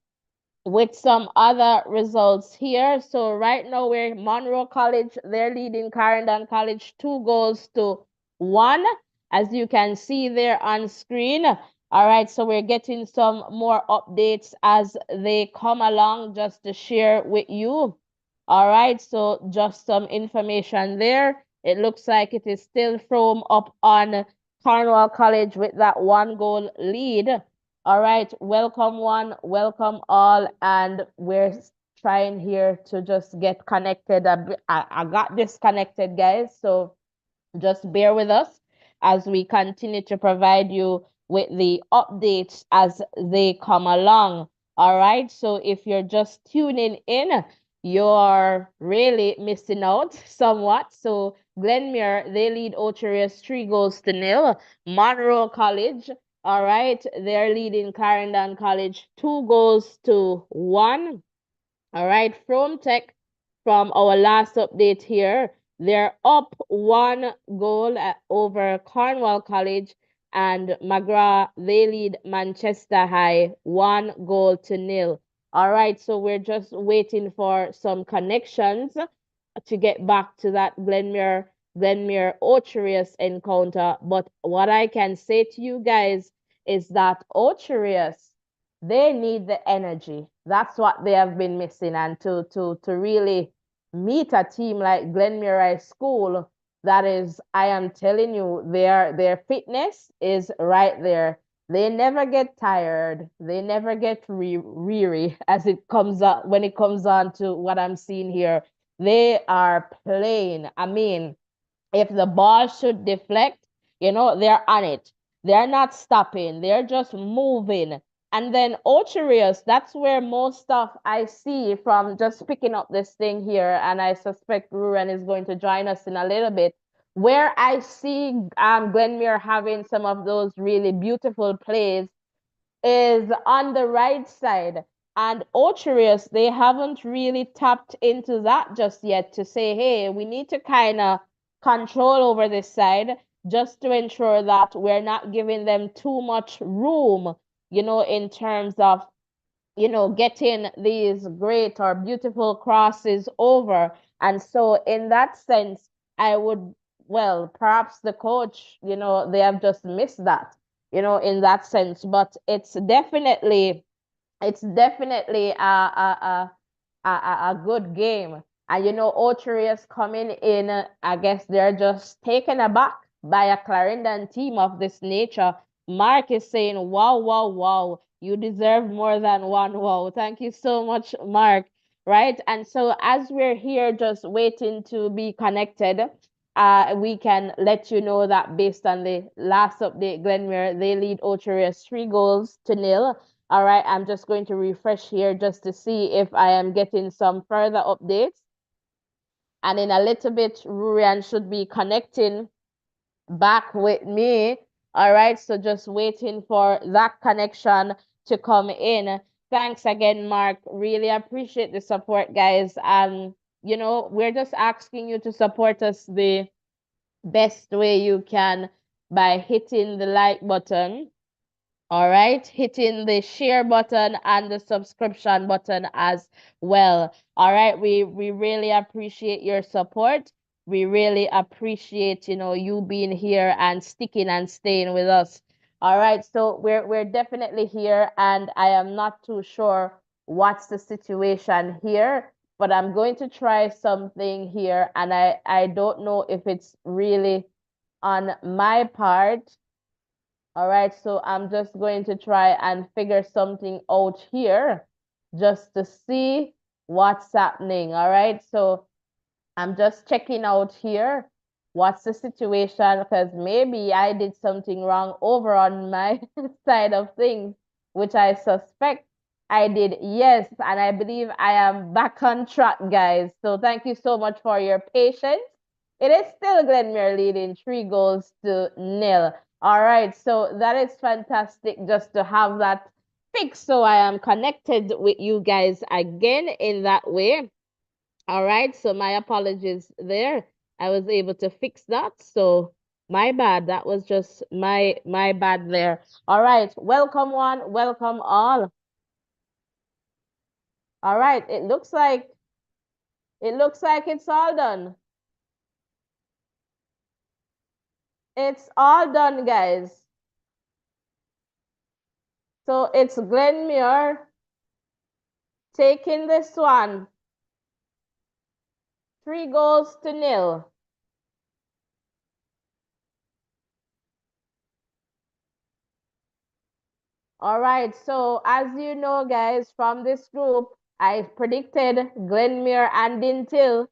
with some other results here. So right now we're Monroe College, they're leading Clarendon College 2-1, as you can see there on screen. All right, so we're getting some more updates as they come along just to share with you. All right, so just some information there. It looks like it is still from up on Cornwall College with that 1-goal lead. All right, welcome one, welcome all, and we're trying here to just get connected. I got disconnected, guys, so just bear with us as we continue to provide you with the updates as they come along. All right, so if you're just tuning in, you're really missing out somewhat. So Glenmere, they lead Ocherius 3-0. Monroe College, all right, they're leading Clarendon College 2-1. All right, from Tech, from our last update here, they're up 1 goal over Cornwall College, and McGrath, they lead Manchester High 1-0. All right, so we're just waiting for some connections to get back to that Glenmere Ocherius encounter. But what I can say to you guys is that Ocherius, they need the energy. That's what they have been missing. And to really meet a team like Glenmere High School, that is, I am telling you, their fitness is right there. They never get tired. They never get weary as it comes up when it comes on to what I'm seeing here. They are playing. I mean, if the ball should deflect, they're on it. They're not stopping. They're just moving. And then Ocherius, that's where most stuff I see from just picking up this thing here. And I suspect Ruren is going to join us in a little bit. Where I see Glenmere having some of those really beautiful plays is on the right side. And Ocherius, they haven't really tapped into that just yet to say, hey, we need to kind of control over this side just to ensure that we're not giving them too much room, in terms of, getting these great or beautiful crosses over. And so, in that sense, I would, well, perhaps the coach, they have just missed that, in that sense. But it's definitely a good game. And Ocherius coming in, I guess they're just taken aback by a Clarendon team of this nature. Mark is saying, wow, wow, wow, you deserve more than one wow. Thank you so much, Mark. Right. And so as we're here just waiting to be connected, we can let you know that based on the last update, Glenmere, they lead Ocherius 3 goals to 0. All right, I'm just going to refresh here just to see if I am getting some further updates. And in a little bit, Rurian should be connecting back with me. All right, so just waiting for that connection to come in. Thanks again, Mark. Really appreciate the support, guys. And, we're just asking you to support us the best way you can by hitting the like button. All right, hitting the share button and the subscription button as well. All right, we really appreciate your support. We really appreciate, you being here and sticking and staying with us. All right, so we're definitely here, and I am not too sure what's the situation here, but I'm going to try something here, and I don't know if it's really on my part. All right, so I'm just going to try and figure something out here just to see what's happening. All right, so I'm just checking out here what's the situation, because maybe I did something wrong over on my side of things, which I suspect I did. Yes, and I believe I am back on track, guys. So thank you so much for your patience. It is still Glenmere leading 3 goals to 0. All right, so that is fantastic just to have that fixed. So I am connected with you guys again in that way. All right, so my apologies there. I was able to fix that. So my bad. That was just my bad there. All right, welcome one, welcome all. All right, it looks like it's all done. It's all done, guys. So it's Glenmere taking this one. 3 goals to 0. All right, so as you know, guys, from this group, I predicted Glenmere and Dintil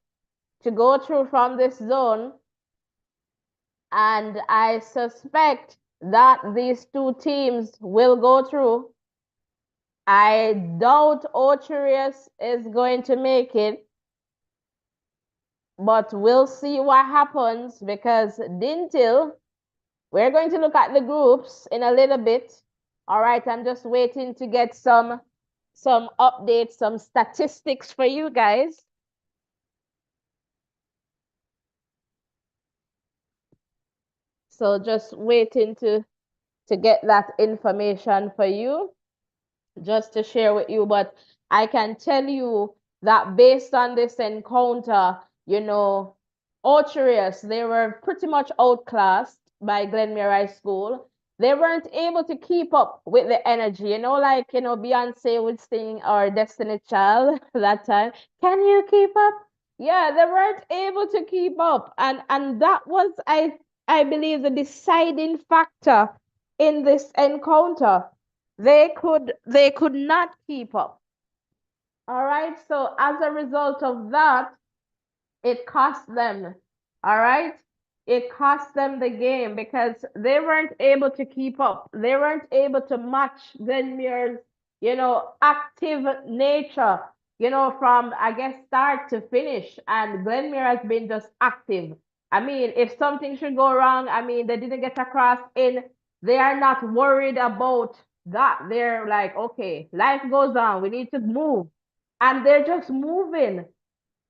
to go through from this zone. And I suspect that these two teams will go through. I doubt Ocherius is going to make it, but we'll see what happens because Dintil, we're going to look at the groups in a little bit. All right, I'm just waiting to get some updates, some statistics for you guys. So just waiting to get that information for you, just to share with you. But I can tell you that based on this encounter, you know, Ulteriors, they were pretty much outclassed by Glenmere High School. They weren't able to keep up with the energy, like, Beyonce would sing or Destiny Child that time. Can you keep up? Yeah, they weren't able to keep up. And that was, I believe, the deciding factor in this encounter. They could not keep up. All right. So as a result of that, it cost them. All right. It cost them the game because they weren't able to keep up. They weren't able to match Glenmuir's, active nature, from, I guess, start to finish. And Glenmuir has been just active. I mean, if something should go wrong, I mean, they didn't get across in, they are not worried about that. They're like, okay, life goes on. We need to move. And they're just moving.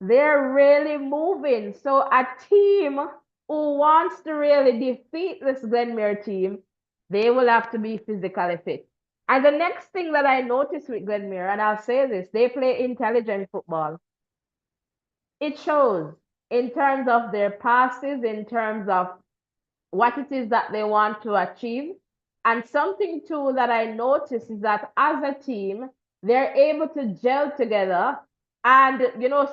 They're really moving. So a team who wants to really defeat this Glenmere team, they will have to be physically fit. And the next thing that I noticed with Glenmere, and I'll say this, they play intelligent football. It shows in terms of their passes, in terms of what it is that they want to achieve. And something too that I noticed is that as a team, they're able to gel together. And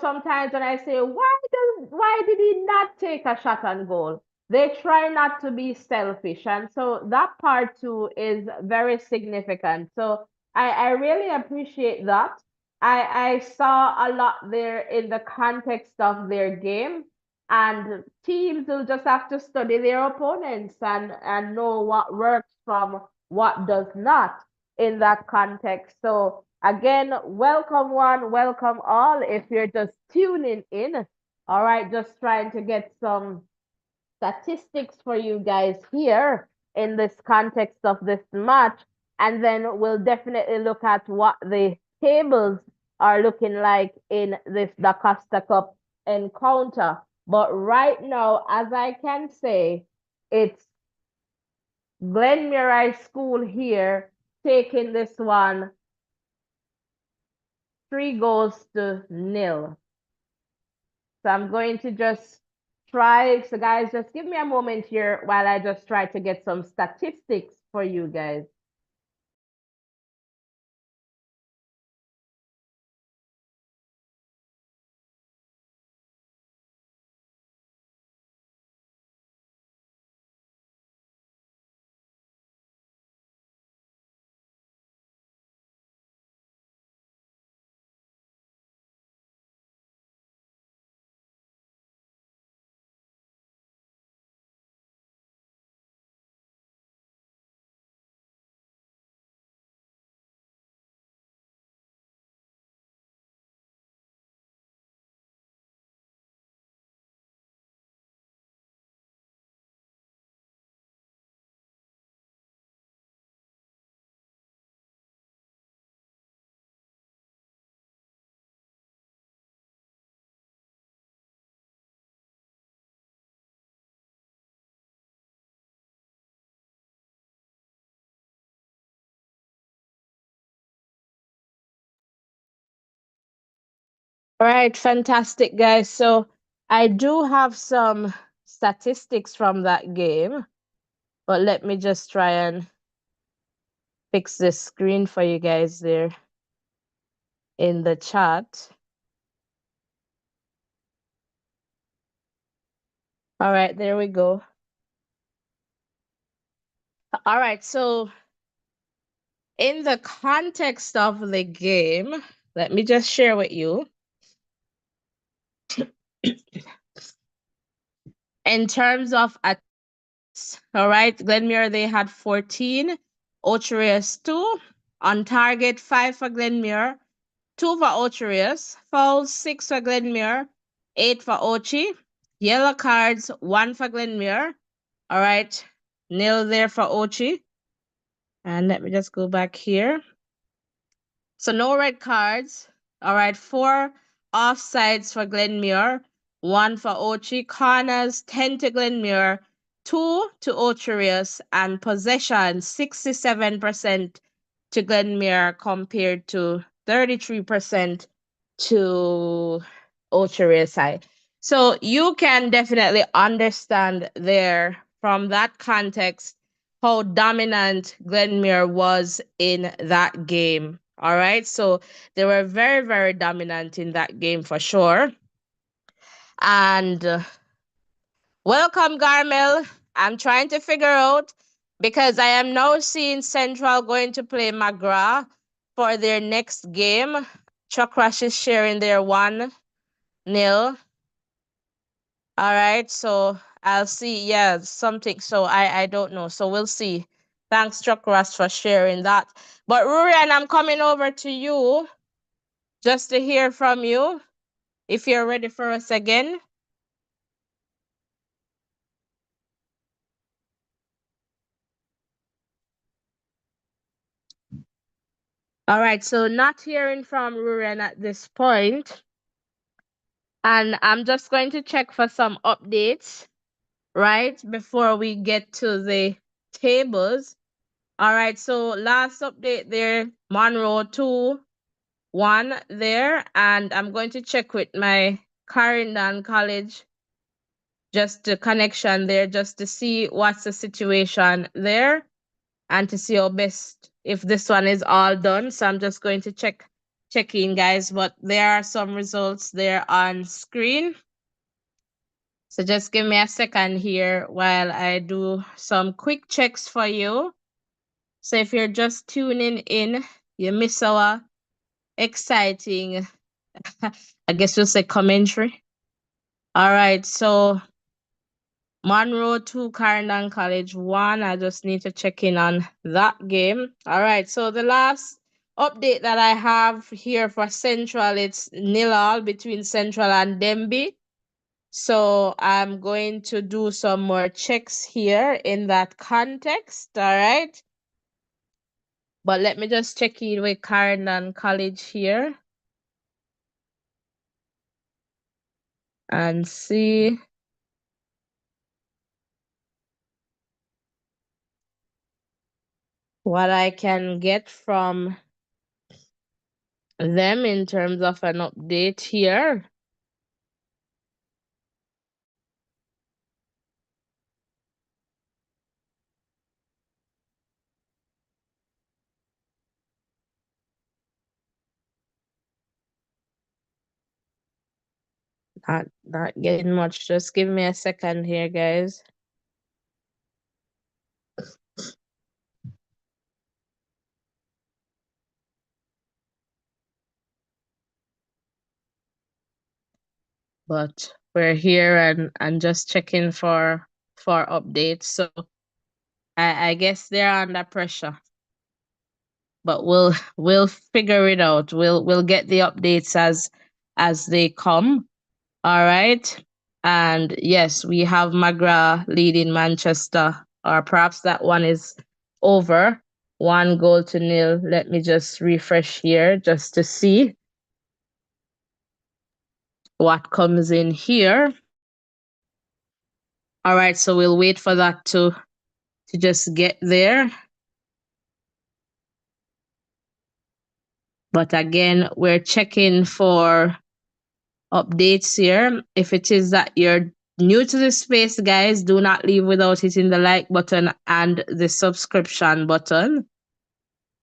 sometimes when I say, why did he not take a shot on goal? They try not to be selfish. And so that part too is very significant. So I really appreciate that. I saw a lot there in the context of their game, and teams will just have to study their opponents and know what works from what does not in that context. So again, welcome one, welcome all. If you're just tuning in, all right, just trying to get some statistics for you guys here in this context of this match. And then we'll definitely look at what the tables are looking like in this DaCosta Cup encounter. But right now, as I can say, it's Glenmere High School here taking this one 3-0. So I'm going to just try. So guys, just give me a moment here while I just try to get some statistics for you guys. All right, fantastic, guys. So I do have some statistics from that game, but let me just try and fix the screen for you guys there in the chat. All right, there we go. All right, so in the context of the game, let me just share with you. In terms of attempts, all right, Glenmere, they had 14, Ocherius 2, on target 5 for Glenmere, 2 for Ocherius, fouls 6 for Glenmere, 8 for Ochi, yellow cards 1 for Glenmere, all right, nil there for Ochi. And let me just go back here. So no red cards. All right, 4 offsides for Glenmere, 1 for Ochi. Corners 10 to Glenmere, 2 to Ocherius, and possession 67% to Glenmere compared to 33% to Ocherius side. So you can definitely understand there from that context how dominant Glenmere was in that game. All right. So they were very, very dominant in that game for sure. And welcome, Garmel. I'm trying to figure out because I am now seeing Central going to play McGrath for their next game. Chuck is sharing their 1-0. All right, so I'll see. Yeah, something. So I don't know. So we'll see. Thanks, Chuck for sharing that. But Rurian, I'm coming over to you just to hear from you if you're ready for us again. All right, so not hearing from Rurian at this point. And I'm just going to check for some updates, right, before we get to the tables. All right, so last update there, Monroe 2-1 there. And I'm going to check with my Clarendon College, just the connection there, just to see what's the situation there and to see how best if this one is all done. So I'm just going to check in, guys, but there are some results there on screen. So just give me a second here while I do some quick checks for you. So if you're just tuning in, you miss our exciting, I guess we'll say commentary. All right, so Monroe 2, Clarendon College 1. I just need to check in on that game. All right, so the last update that I have here for Central, it's 0-0 between Central and Denby. So I'm going to do some more checks here in that context, all right? But let me just check in with Clarendon College here and see what I can get from them in terms of an update here. Not getting much. Just give me a second here, guys. But we're here and just checking for updates. So I guess they're under pressure. But we'll figure it out. We'll get the updates as they come. All right. And yes, we have McGrath leading Manchester, or perhaps that one is over. 1-0. Let me just refresh here just to see what comes in here. All right, so we'll wait for that to just get there. But again, we're checking for updates here. If it is that you're new to this space, guys, do not leave without hitting the like button and the subscription button.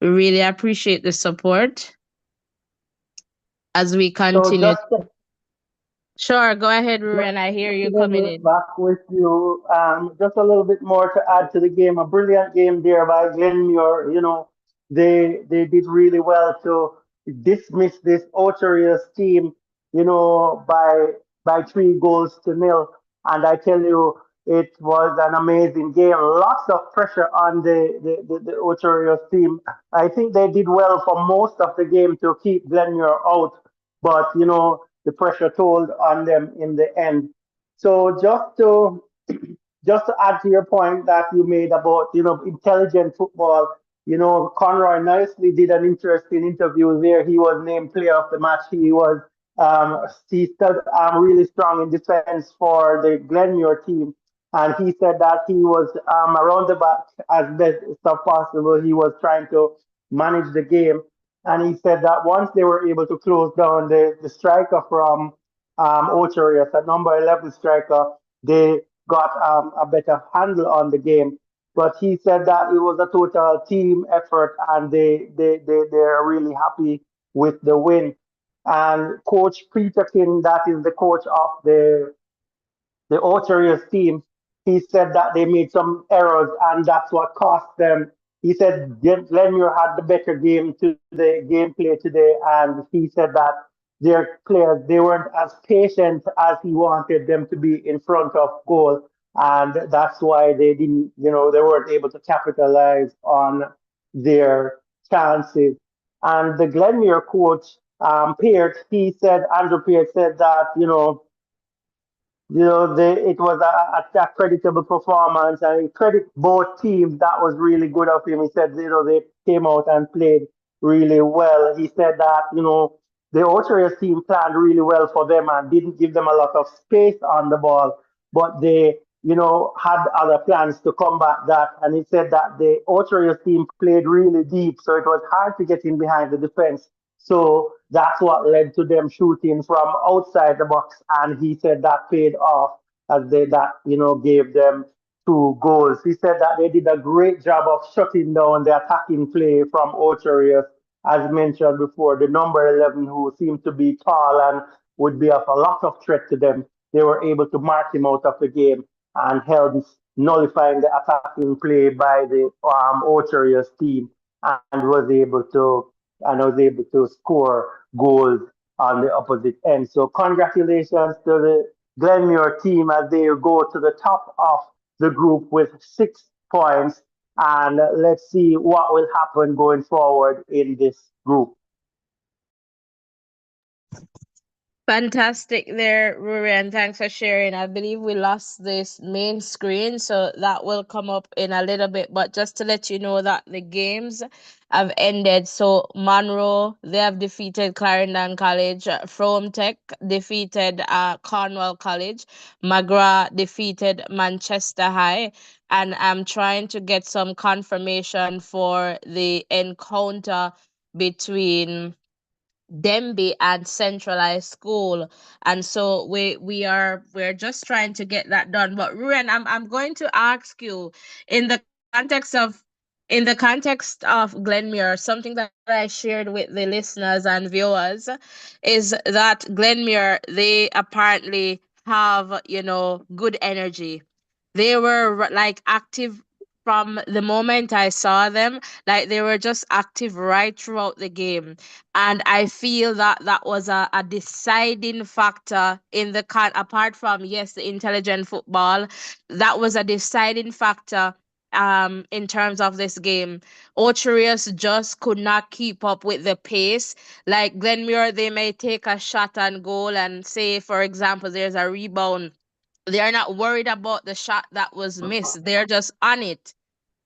We really appreciate the support as we So continue. Sure, go ahead, just Ruren. I hear you checking coming in in. back with you. Just a little bit more to add to the game. A brilliant game there by Glenmuir. You know, they did really well to dismiss this Ocherius team. You know, by 3 goals to 0. And I tell you, it was an amazing game. Lots of pressure on the Ocherius team. I think they did well for most of the game to keep Glenmuir out, but you know the pressure told on them in the end. So just to add to your point that you made about intelligent football, Conroy nicely did an interesting interview there. He was named player of the match. He stood really strong in defense for the Glenmuir team, and he said that he was around the back as best as possible. He was trying to manage the game, and he said that once they were able to close down the striker from Ocherius, at number 11 striker, they got a better handle on the game. But he said that it was a total team effort and they're really happy with the win. And Coach Peter King, that is the coach of the Orcharius team, he said that they made some errors and that's what cost them. He said Glenmuir had the better game today, gameplay today, and he said that their players they weren't as patient as he wanted them to be in front of goal, and that's why they didn't, they weren't able to capitalize on their chances. And the Glenmuir coach, Peart, he said, Andrew Peart said that, it was a creditable performance, and he credit both teams. That was really good of him. He said, they came out and played really well. He said that, the Orcharius team planned really well for them and didn't give them a lot of space on the ball, but they, had other plans to combat that. And he said that the Orcharius team played really deep, so it was hard to get in behind the defense. So that's what led to them shooting from outside the box, and he said that paid off as they that gave them 2 goals. He said that they did a great job of shutting down the attacking play from Ocherius, as mentioned before. The number 11, who seemed to be tall and would be of a lot of threat to them, they were able to mark him out of the game and held nullifying the attacking play by the Ocherius team, and was able to score goals on the opposite end. So congratulations to the Glenmuir team as they go to the top of the group with 6 points. And let's see what will happen going forward in this group. Fantastic there, Ruri, and thanks for sharing. I believe we lost this main screen, so that will come up in a little bit. But just to let you know that the games have ended. So Monroe, they have defeated Clarendon College. Frome Tech defeated Cornwall College. McGrath defeated Manchester High. And I'm trying to get some confirmation for the encounter between Demby and centralized school, and so we're just trying to get that done. But Ruren, I'm going to ask you, in the context of Glenmuir, something that I shared with the listeners and viewers is that Glenmuir, they apparently have, good energy. They were like active from the moment I saw them, like they were just active right throughout the game. And I feel that that was a deciding factor in the apart from, yes, the intelligent football, that was a deciding factor in terms of this game. Ocherius just could not keep up with the pace. Like Glenmuir, they may take a shot and goal, and say, for example, there's a rebound. They are not worried about the shot that was missed. They're just on it.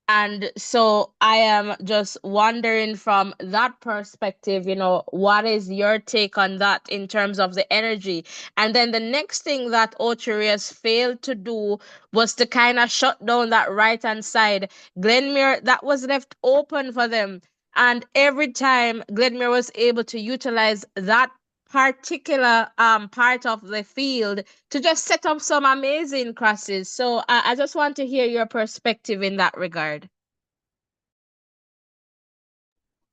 And so I am just wondering from that perspective, what is your take on that in terms of the energy? And then the next thing that Ocherius failed to do was to kind of shut down that right hand side. Glenmuir, that was left open for them. And every time Glenmuir was able to utilize that particular part of the field to just set up some amazing crosses. So I just want to hear your perspective in that regard.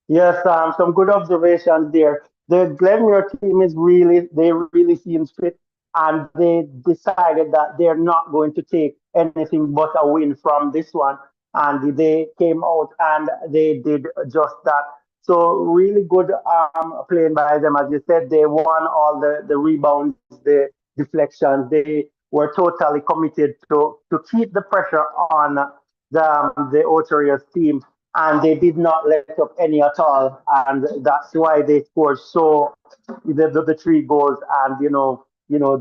Yes, some good observations there. The Glenmuir team they really seem fit, and they decided that they're not going to take anything but a win from this one. And they came out and they did just that. So really good playing by them. As you said, they won all the rebounds, the deflections. They were totally committed to keep the pressure on the Oterias team, and they did not let up any at all, and that's why they scored so the 3 goals, and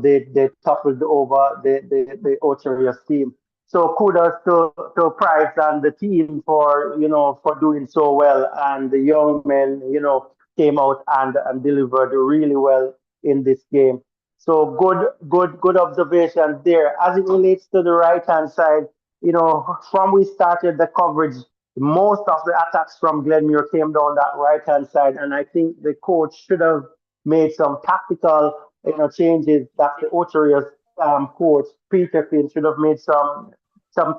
they toppled over the Ocherius team. So kudos to Price and the team for for doing so well, and the young men came out and delivered really well in this game. So good observation there. As it relates to the right hand side, from we started the coverage, most of the attacks from Glenmuir came down that right hand side, and I think the coach should have made some tactical changes that the Oterios coach Peter Finn should have made some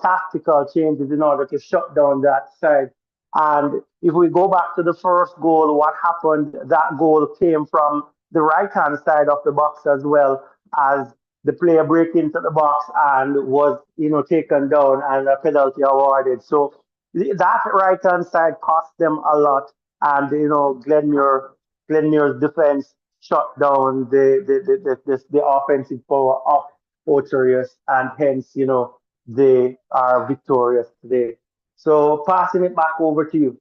tactical changes in order to shut down that side. And if we go back to the first goal, what happened? That goal came from the right hand side of the box as well, as the player break into the box and was taken down and a penalty awarded. So that right hand side cost them a lot, and Glenmuir's defense shut down the offensive power of Oterius, and hence they are victorious today. So passing it back over to you.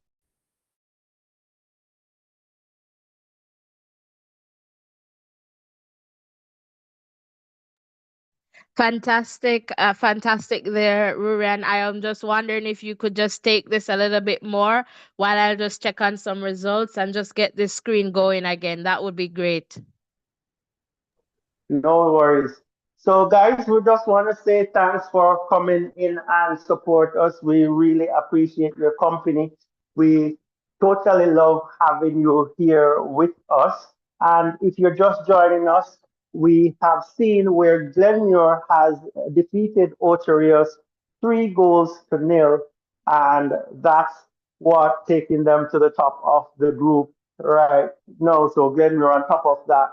Fantastic, fantastic there, Rurian. I am just wondering if you could just take this a little bit more while I just check on some results and just get this screen going again. That would be great. No worries. So, guys, we just want to say thanks for coming in and support us. We really appreciate your company. We totally love having you here with us. And if you're just joining us, we have seen where Glenmuir has defeated Oterios 3 goals to nil, and that's what taking them to the top of the group right now. So Glenmuir on top of that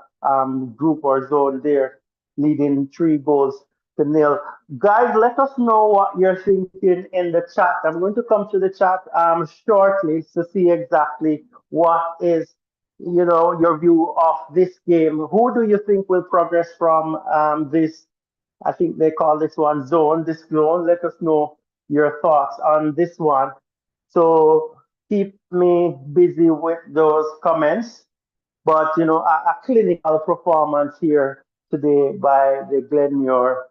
group or zone there, leading 3 goals to nil. Guys, let us know what you're thinking in the chat. I'm going to come to the chat shortly to see exactly what is your view of this game. Who do you think will progress from this? I think they call this one zone. This zone. Let us know your thoughts on this one. So keep me busy with those comments. But a clinical performance here today by the Glenmuir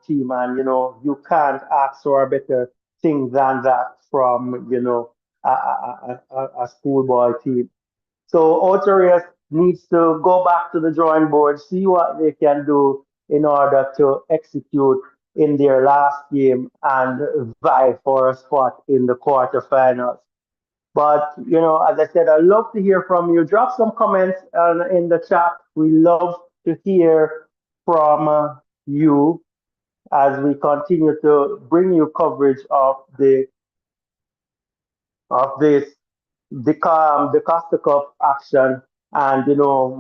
team, and you can't ask for a better thing than that from a schoolboy team. So Oterias needs to go back to the drawing board, see what they can do in order to execute in their last game and vie for a spot in the quarterfinals. But as I said, I'd love to hear from you. Drop some comments in the chat. We love to hear from you as we continue to bring you coverage of this the Costa Cup action, and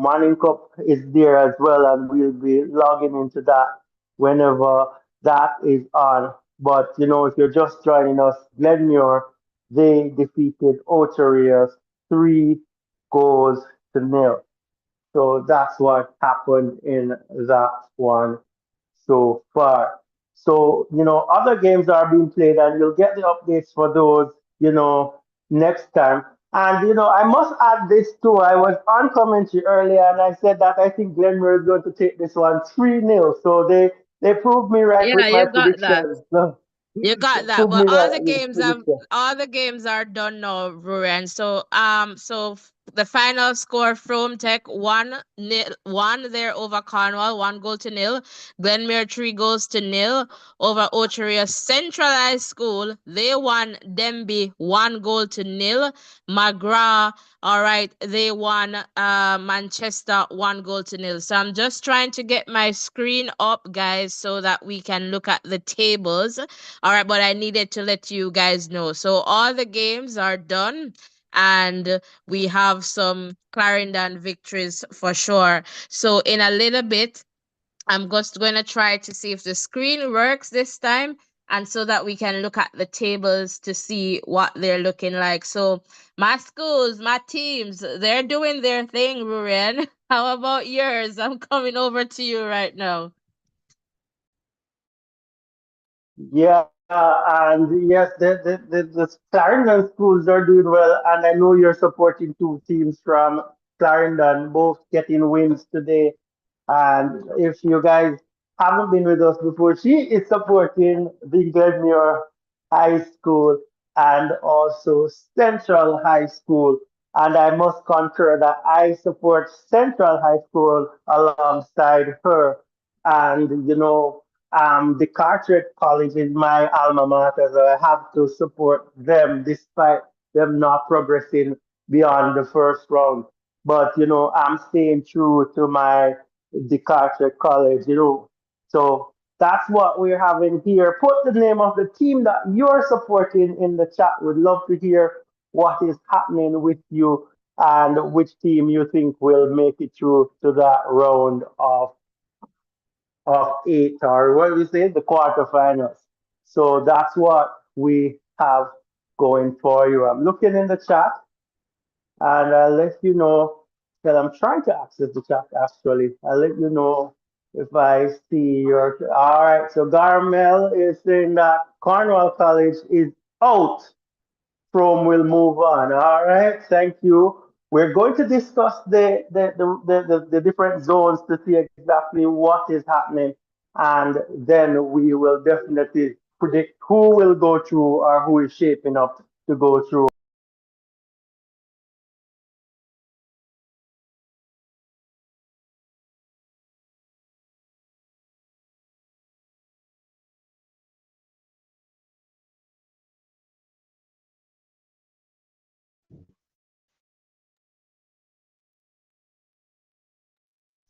Manning Cup is there as well, and we'll be logging into that whenever that is on. But if you're just joining us, Glenmuir, they defeated Oterias 3 goals to nil. So that's what happened in that one so far. So, other games are being played, and you'll get the updates for those, next time. And, I must add this too. I was on commentary earlier, and I said that I think Glenmore is going to take this one 3-0. So they proved me right Yeah, with my you got that. predictions. No, You got they that. proved But me right with predictions. all the games are done now, Ruren. The final score from Tech 1-1 there over Cornwall, 1 goal to nil. Glenmere 3 goals to nil over Ocheria Central High School. They won Denby 1 goal to nil. McGrath, all right, they won Manchester 1 goal to nil. So I'm just trying to get my screen up, guys, so that we can look at the tables. All right, but I needed to let you guys know. So all the games are done, and we have some Clarendon victories for sure. So in a little bit, I'm just going to try to see if the screen works this time, and so that we can look at the tables to see what they're looking like. So my schools, my teams, they're doing their thing, Ruren. How about yours? I'm coming over to you right now. Yeah, and yes, the Clarendon schools are doing well, and I know you're supporting 2 teams from Clarendon, both getting wins today. And if you guys haven't been with us before, she is supporting the Glenmuir High School and also Central High School. And I must concur that I support Central High School alongside her. And the Carteret College is my alma mater, so I have to support them despite them not progressing beyond the first round. but I'm staying true to my DaCosta college, So that's what we're having here. Put the name of the team that you're supporting in the chat. We'd love to hear what is happening with you and which team you think will make it through to that round of eight, or what do we say, the quarterfinals. So that's what we have going for you. I'm looking in the chat and I'll let you know that I'm trying to access the chat actually. I'll let you know if I see your. All right, so Garmel is saying that Cornwall College is out. From will move on. All right, thank you. We're going to discuss the different zones to see exactly what is happening, and then we will definitely predict who will go through or who is shaping up to go through.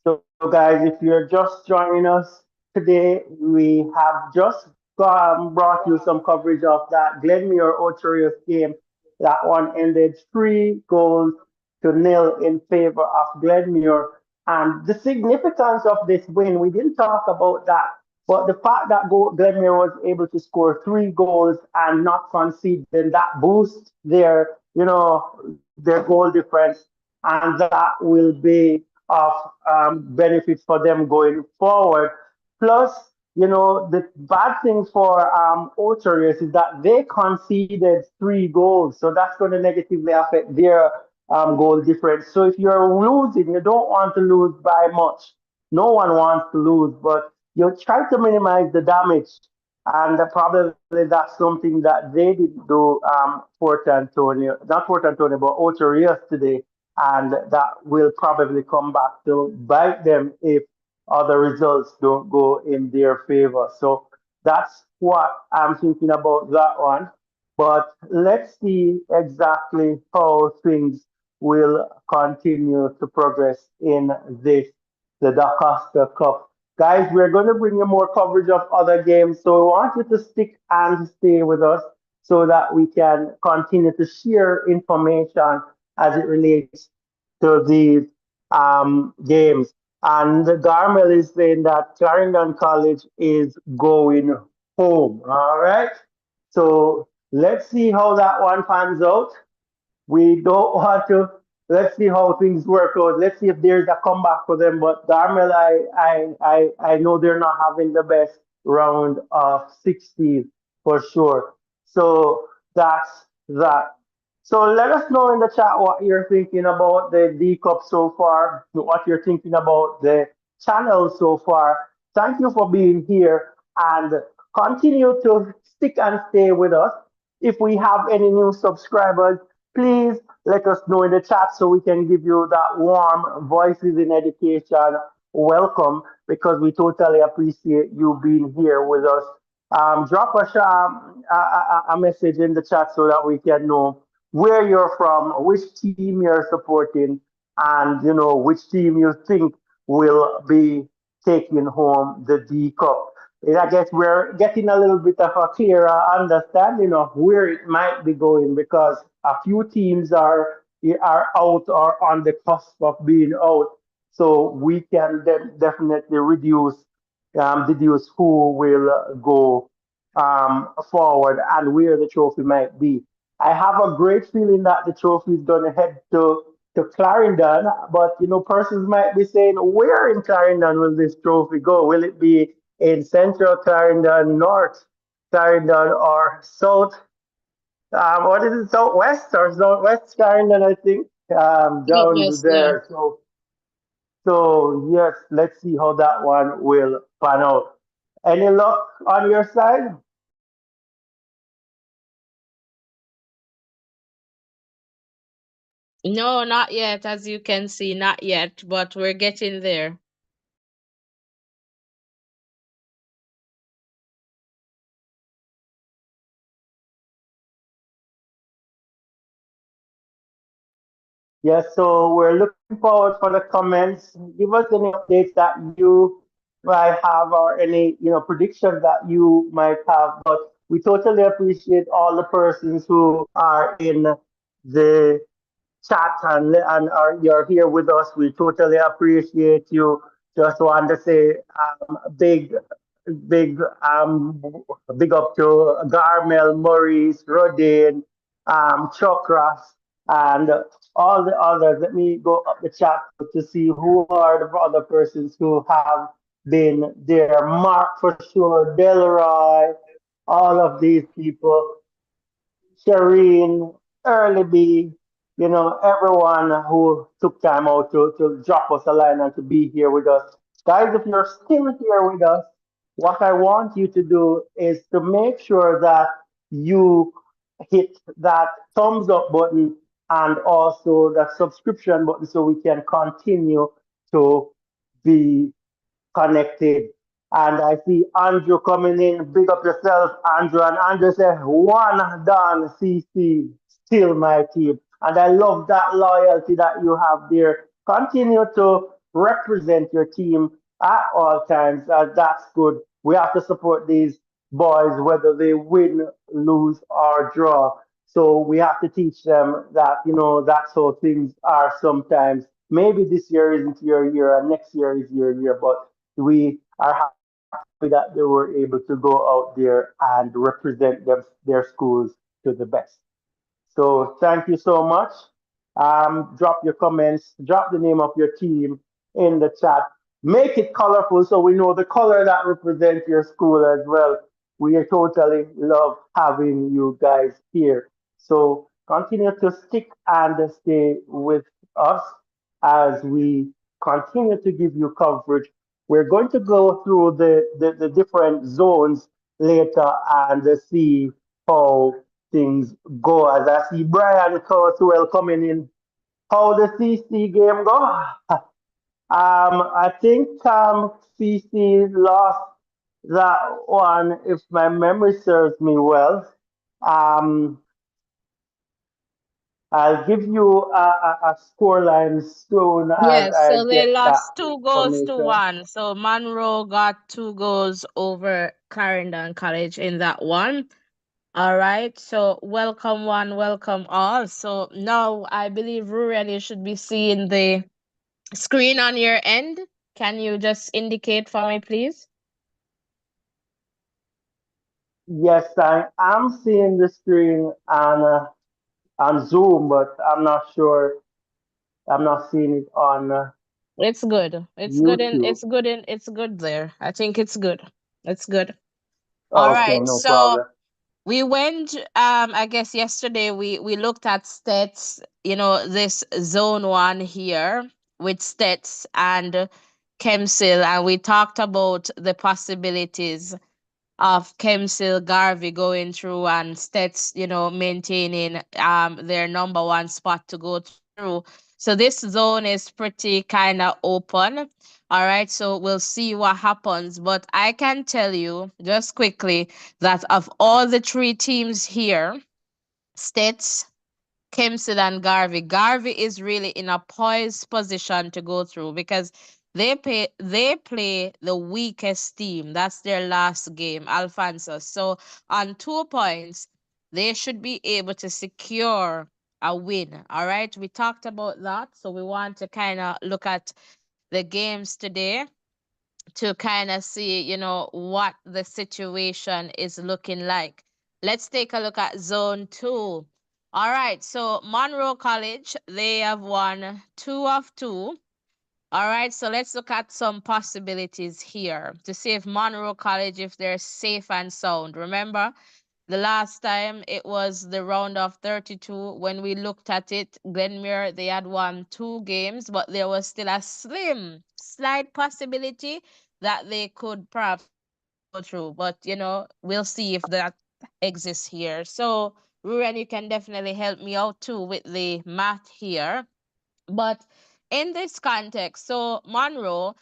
So, guys, if you're just joining us today, we have just brought you some coverage of that Glenmuir Ocherius game. That one ended 3 goals to nil in favor of Glenmuir. And the significance of this win, we didn't talk about that, but the fact that Glenmuir was able to score 3 goals and not concede, then that boosts their goal difference, and that will be of benefits for them going forward. Plus, the bad thing for Ocherius is that they conceded 3 goals, so that's going to negatively affect their goal difference. So if you're losing, you don't want to lose by much. No one wants to lose, but you try to minimize the damage. And probably that's something that they did do Port Antonio, not Port Antonio, but Ocherius today, and that will probably come back to bite them if other results don't go in their favor. So that's what I'm thinking about that one. But let's see exactly how things will continue to progress in this, the DaCosta Cup. Guys, we're going to bring you more coverage of other games. So we want you to stick and stay with us so that we can continue to share information as it relates to these games. And Garmel is saying that Clarendon College is going home. All right. So let's see how that one pans out. We don't want to. Let's see how things work out. Let's see if there's a comeback for them. But Darmel, I know they're not having the best round of 16 for sure. So that's that. So let us know in the chat what you're thinking about the D Cup so far, what you're thinking about the channel so far. Thank you for being here and continue to stick and stay with us. If we have any new subscribers, please let us know in the chat so we can give you that warm Voices in Education welcome, because we totally appreciate you being here with us. Drop us a message in the chat so that we can know where you're from, which team you're supporting, and which team you think will be taking home the D Cup. I guess we're getting a little bit of a clearer understanding of where it might be going, because a few teams are out or on the cusp of being out. So we can definitely deduce who will go forward and where the trophy might be. I have a great feeling that the trophy is going to head to Clarendon, but persons might be saying, where in Clarendon will this trophy go? Will it be in Central Clarendon, North Clarendon, or South? What is it? Southwest or Southwest Clarendon, I think, down Yes, yeah. there. So yes, let's see how that one will pan out. Any luck on your side? No, not yet, as you can see, not yet, but we're getting there. Yes, so we're looking forward for the comments. Give us any updates that you might have or any, predictions that you might have. But we totally appreciate all the persons who are in the chat and are you're here with us. We totally appreciate you. Just want to say big big up to Garmel, Maurice, Rodin, Chokras, and all the others. Let me go up the chat to see who are the other persons who have been there. Mark for sure, Delroy, all of these people. Shireen, Early B, everyone who took time out to drop us a line and to be here with us. Guys, if you're still here with us, what I want you to do is to make sure that you hit that thumbs up button and also that subscription button so we can continue to be connected. And I see Andrew coming in. Big up yourself, Andrew. And Andrew said, one done, CC, still my team. And I love that loyalty that you have there. Continue to represent your team at all times. That's good. We have to support these boys, whether they win, lose, or draw. So we have to teach them that, that's how things are sometimes. Maybe this year isn't your year and next year is your year, but we are happy that they were able to go out there and represent their schools to the best. So thank you so much. Drop your comments, drop the name of your team in the chat. Make it colorful so we know the color that represents your school as well. We totally love having you guys here. So continue to stick and stay with us as we continue to give you coverage. We're going to go through the different zones later and see how things go. As I see Brian Carswell coming in, how the CC game go? I think CC lost that one, if my memory serves me well. Um, I'll give you a score line soon as Yes, I so they get that lost 2 goals to information. one. So Monroe got 2 goals over Clarendon College in that one. All right. So welcome one, welcome all. So now I believe Rurian, you should be seeing the screen on your end. Can you just indicate for me, please? Yes, I am seeing the screen on Zoom, but I'm not sure. I'm not seeing it on It's good. It's good in YouTube. it's good in it's good there. I think it's good. It's good. All Okay, right. no So problem. we went I guess yesterday we looked at stats, this zone 1 here with stats and Kemsil, and we talked about the possibilities of Kemsil Garvey going through and Stets, maintaining their number 1 spot to go through. So this zone is pretty kind of open. All right, so we'll see what happens. But I can tell you just quickly that of all the 3 teams here, Stets, Kempsey and Garvey. Garvey is really in a poised position to go through because they play the weakest team. That's their last game, Alfonso. So on 2 points, they should be able to secure a win. All right. We talked about that. So we want to kind of look at the games today to kind of see, what the situation is looking like. Let's take a look at zone 2. All right, so Monroe College, they have won 2 of 2. All right, so let's look at some possibilities here to see if Monroe College, if they're safe and sound. Remember, the last time it was the round of 32 when we looked at it, Glenmuir, they had won 2 games, but there was still a slight possibility that they could perhaps go through. But, we'll see if that exists here. So, Ruren, you can definitely help me out too with the math here. But in this context, so Monroe,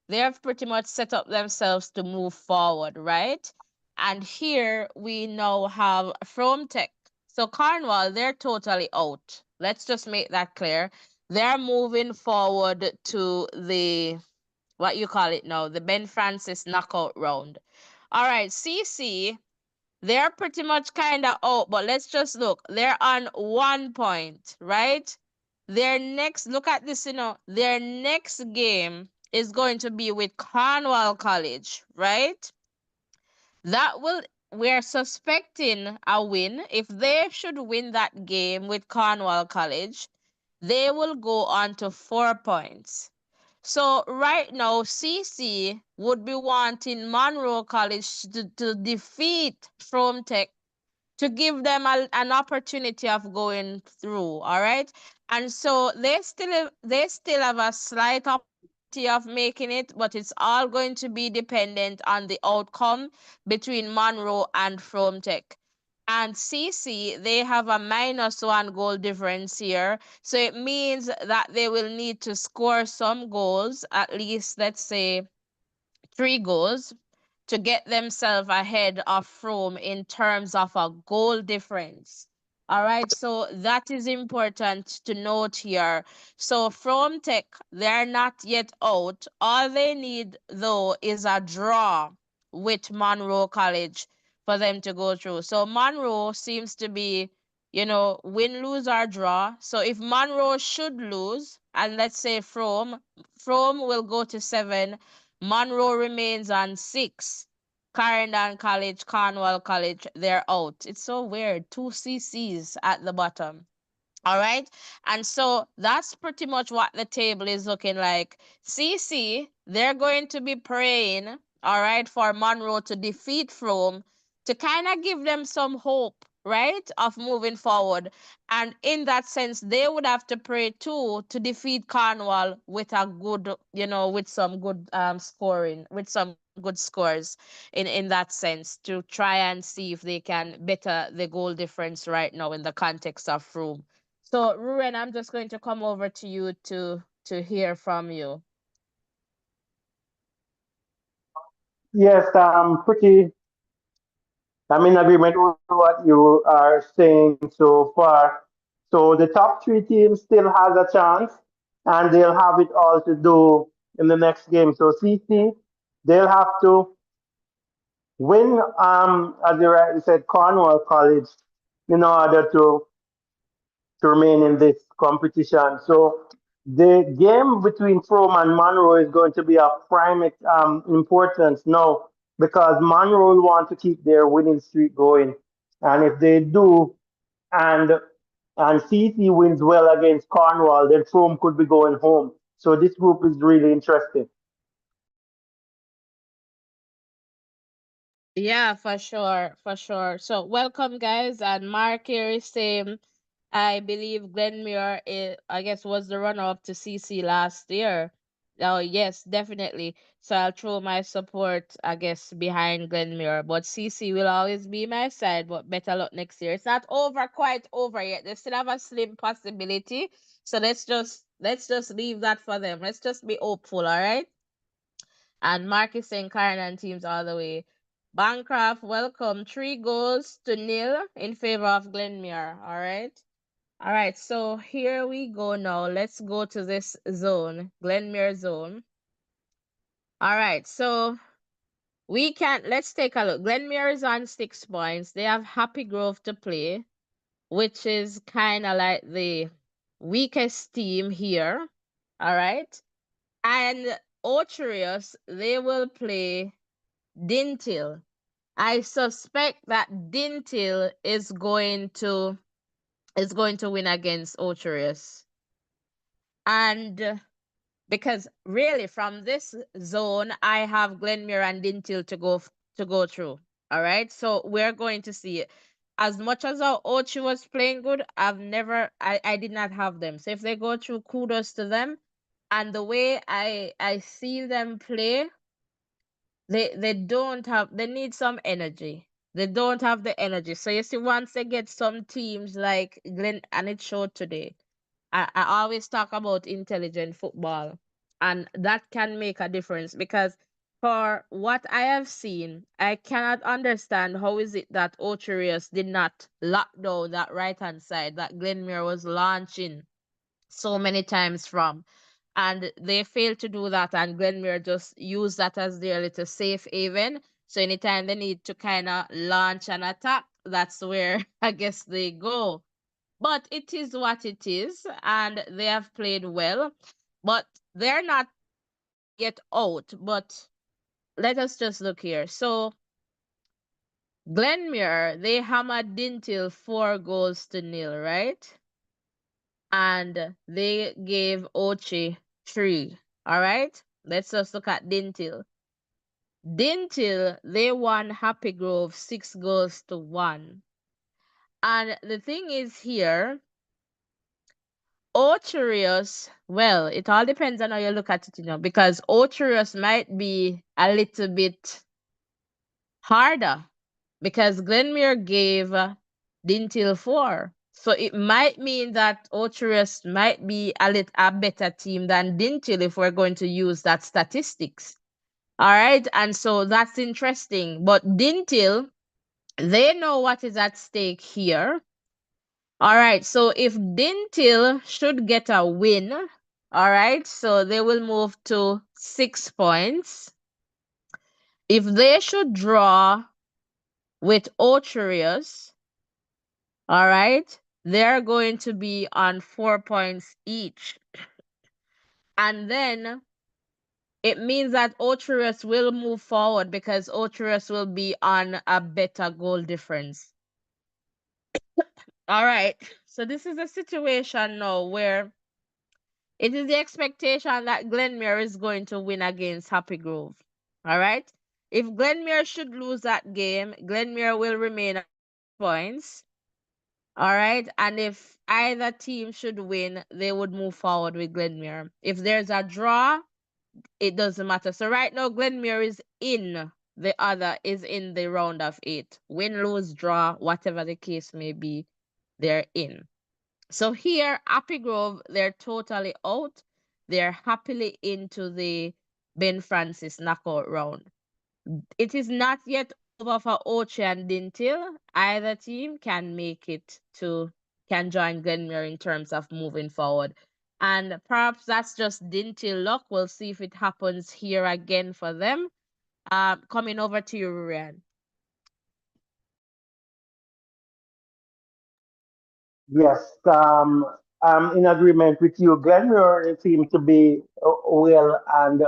they have pretty much set up themselves to move forward, right? And here we now have From Tech. So Cornwall, they're totally out. Let's just make that clear. they're moving forward to the, what you call it now, the Ben Francis knockout round. All right, CC, they're pretty much kind of out, but let's just look. They're on 1 point, right? Their next, look at this, their next game is going to be with Cornwall College, right? That will, we're suspecting a win. If they should win that game with Cornwall College, they will go on to 4 points. So right now, CC would be wanting Monroe College to defeat From Tech to give them an opportunity of going through. All right, and so they still have a slight opportunity of making it, but it's all going to be dependent on the outcome between Monroe and From Tech. And CC, they have a -1 goal difference here. So it means that they will need to score some goals, at least, let's say, 3 goals, to get themselves ahead of Rome in terms of a goal difference. All right, so that is important to note here. So from Tech, they're not yet out. All they need, though, is a draw with Monroe College for them to go through. So Monroe seems to be, win, lose, or draw. So if Monroe should lose, and let's say From will go to 7, Monroe remains on 6. Clarendon College, Cornwall College, they're out. It's so weird. Two CCs at the bottom. All right. And so that's pretty much what the table is looking like. CC, they're going to be praying, all right, for Monroe to defeat Frome to kind of give them some hope, right, of moving forward. And in that sense, they would have to pray too to defeat Cornwall with a good, with some good scoring, with some good scores in that sense, to try and see if they can better the goal difference right now in the context of Frome. So, Ruben, I'm just going to come over to you to hear from you. Yes, I'm in agreement with what you are saying so far. So the top three teams still has a chance, and they'll have it all to do in the next game. So CC, they'll have to win, as you rightly said, Cornwall College in order to remain in this competition. So the game between Frome and Monroe is going to be of prime importance now because Monroe will want to keep their winning streak going. And if they do, and and CC wins well against Cornwall, then Frome could be going home. So this group is really interesting. Yeah, for sure, for sure. So, welcome, guys. And Mark here is saying, I believe Glenmuir, I guess, was the runner-up to CC last year. Oh, yes, definitely. So I'll throw my support, I guess, behind Glenmuir. But CC will always be my side, but better luck next year. It's not over, quite over yet. They still have a slim possibility. So let's just leave that for them. Let's just be hopeful, all right? And Mark is saying Karen and teams all the way. Bancroft, welcome. 3 goals to 0 in favor of Glenmuir. All right. All right, so here we go now. Let's go to this zone, Glenmuir zone. All right, so let's take a look. Glenmuir is on 6 points. They have Happy Grove to play, which is kind of like the weakest team here. All right. And Ocherius, they will play Dintil. I suspect that Dintil is going to win against Ocherius. And because really from this zone, I have Glenmuir and Dintil to go through. All right, so we're going to see it. As much as our Ochi was playing good, I did not have them. So if they go through, kudos to them. And the way I see them play, they need some energy. They don't have the energy. So you see, once they get some teams like Glen, and it showed today. I always talk about intelligent football, and that can make a difference because for what I have seen, I cannot understand how is it that Ocherius did not lock down that right hand side that Glenmuir was launching so many times from. And they failed to do that, and Glenmere just used that as their little safe haven. So anytime they need to kind of launch an attack, that's where I guess they go. But it is what it is, and they have played well. But they're not yet out. But let us just look here. So Glenmere, they hammered Dintil 4 goals to nil, right? And they gave Ochi 3. All right, let's just look at Dintil. Dintil, they won Happy Grove 6 goals to 1. And the thing is here, Ocherius, well, it all depends on how you look at it, because Ocherius might be a little bit harder because Glenmere gave Dintil 4. So it might mean that Ocherius might be a better team than Dintil if we're going to use that statistics. All right. And so that's interesting. But Dintil, they know what is at stake here. All right. So if Dintil should get a win, all right, so they will move to 6 points. If they should draw with Ocherius, all right, they're going to be on 4 points each. And then it means that Ocherius will move forward because Ocherius will be on a better goal difference. All right. So this is a situation now where it is the expectation that Glenmere is going to win against Happy Grove. All right. If Glenmere should lose that game, Glenmere will remain at points. All right. And if either team should win, they would move forward with Glenmere. If there's a draw, it doesn't matter. So right now, Glenmere is in. The other is in the round of 8. Win, lose, draw, whatever the case may be, they're in. So here, Happy Grove, they're totally out. They're happily into the Ben Francis knockout round. It is not yet over for Ochi and Dintil. Either team can join Glenmere in terms of moving forward. And perhaps that's just Dintil luck. We'll see if it happens here again for them. Coming over to you, Ryan. Yes, I'm in agreement with you. Glenmore seems to be well and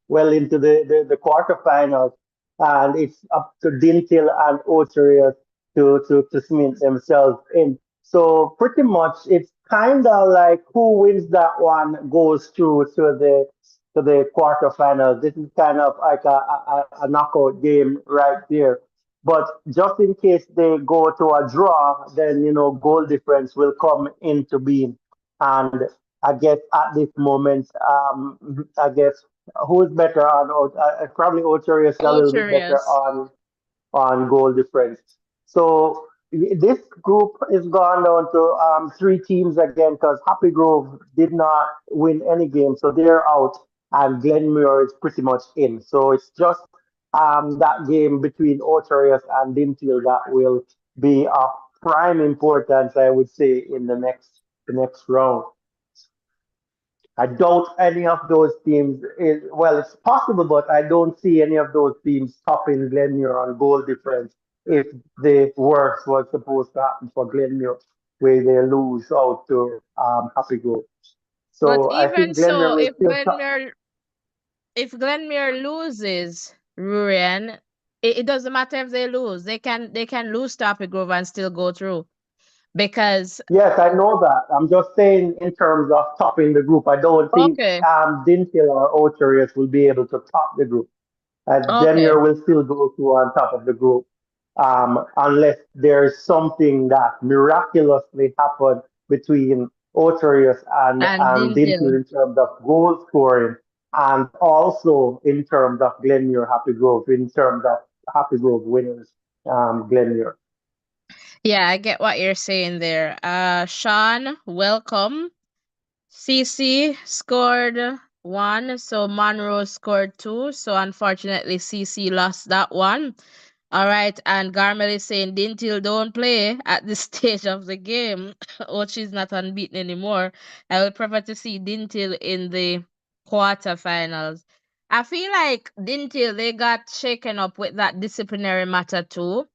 well into the quarterfinals, and it's up to Dintil and Oterius to cement themselves in. So pretty much, it's kind of like who wins that one goes through to the quarterfinals. This is kind of like a knockout game right there. But just in case they go to a draw, then goal difference will come into being. And I guess at this moment, I guess who's better on? Probably Ochoa is a little bit better Ocherius. on goal difference. So this group is gone down to 3 teams again because Happy Grove did not win any game, so they're out, and Glenmuir is pretty much in. So it's just that game between Ocherius and Dinfield that will be of prime importance, I would say, in the next round. I doubt any of those teams is well, it's possible, but I don't see any of those teams topping Glenmuir on goal difference if the worst was supposed to happen for Glenmuir, where they lose out to Happy Grove. But So I even think Glenmuir so, will still top. if Glenmere loses, Rurian, it doesn't matter if they lose. They can lose to Happy Grove and still go through because Yes, I know that. I'm just saying in terms of topping the group. I don't think okay, Dintil or Ocherius will be able to top the group. okay, Denver will still go through on top of the group, unless there's something that miraculously happened between Ocherius and and Dintil Dintil. in terms of goal scoring, and also in terms of Glenmuir Happy Grove, in terms of Happy Grove winners, Glenmuir. Yeah, I get what you're saying there. Sean, welcome. CC scored 1, so Monroe scored 2. So unfortunately, CC lost that one. All right, and Garmel is saying Dintil don't play at this stage of the game. Ochi is not unbeaten anymore. I would prefer to see Dintil in the quarterfinals. I feel like Dintil they got shaken up with that disciplinary matter too,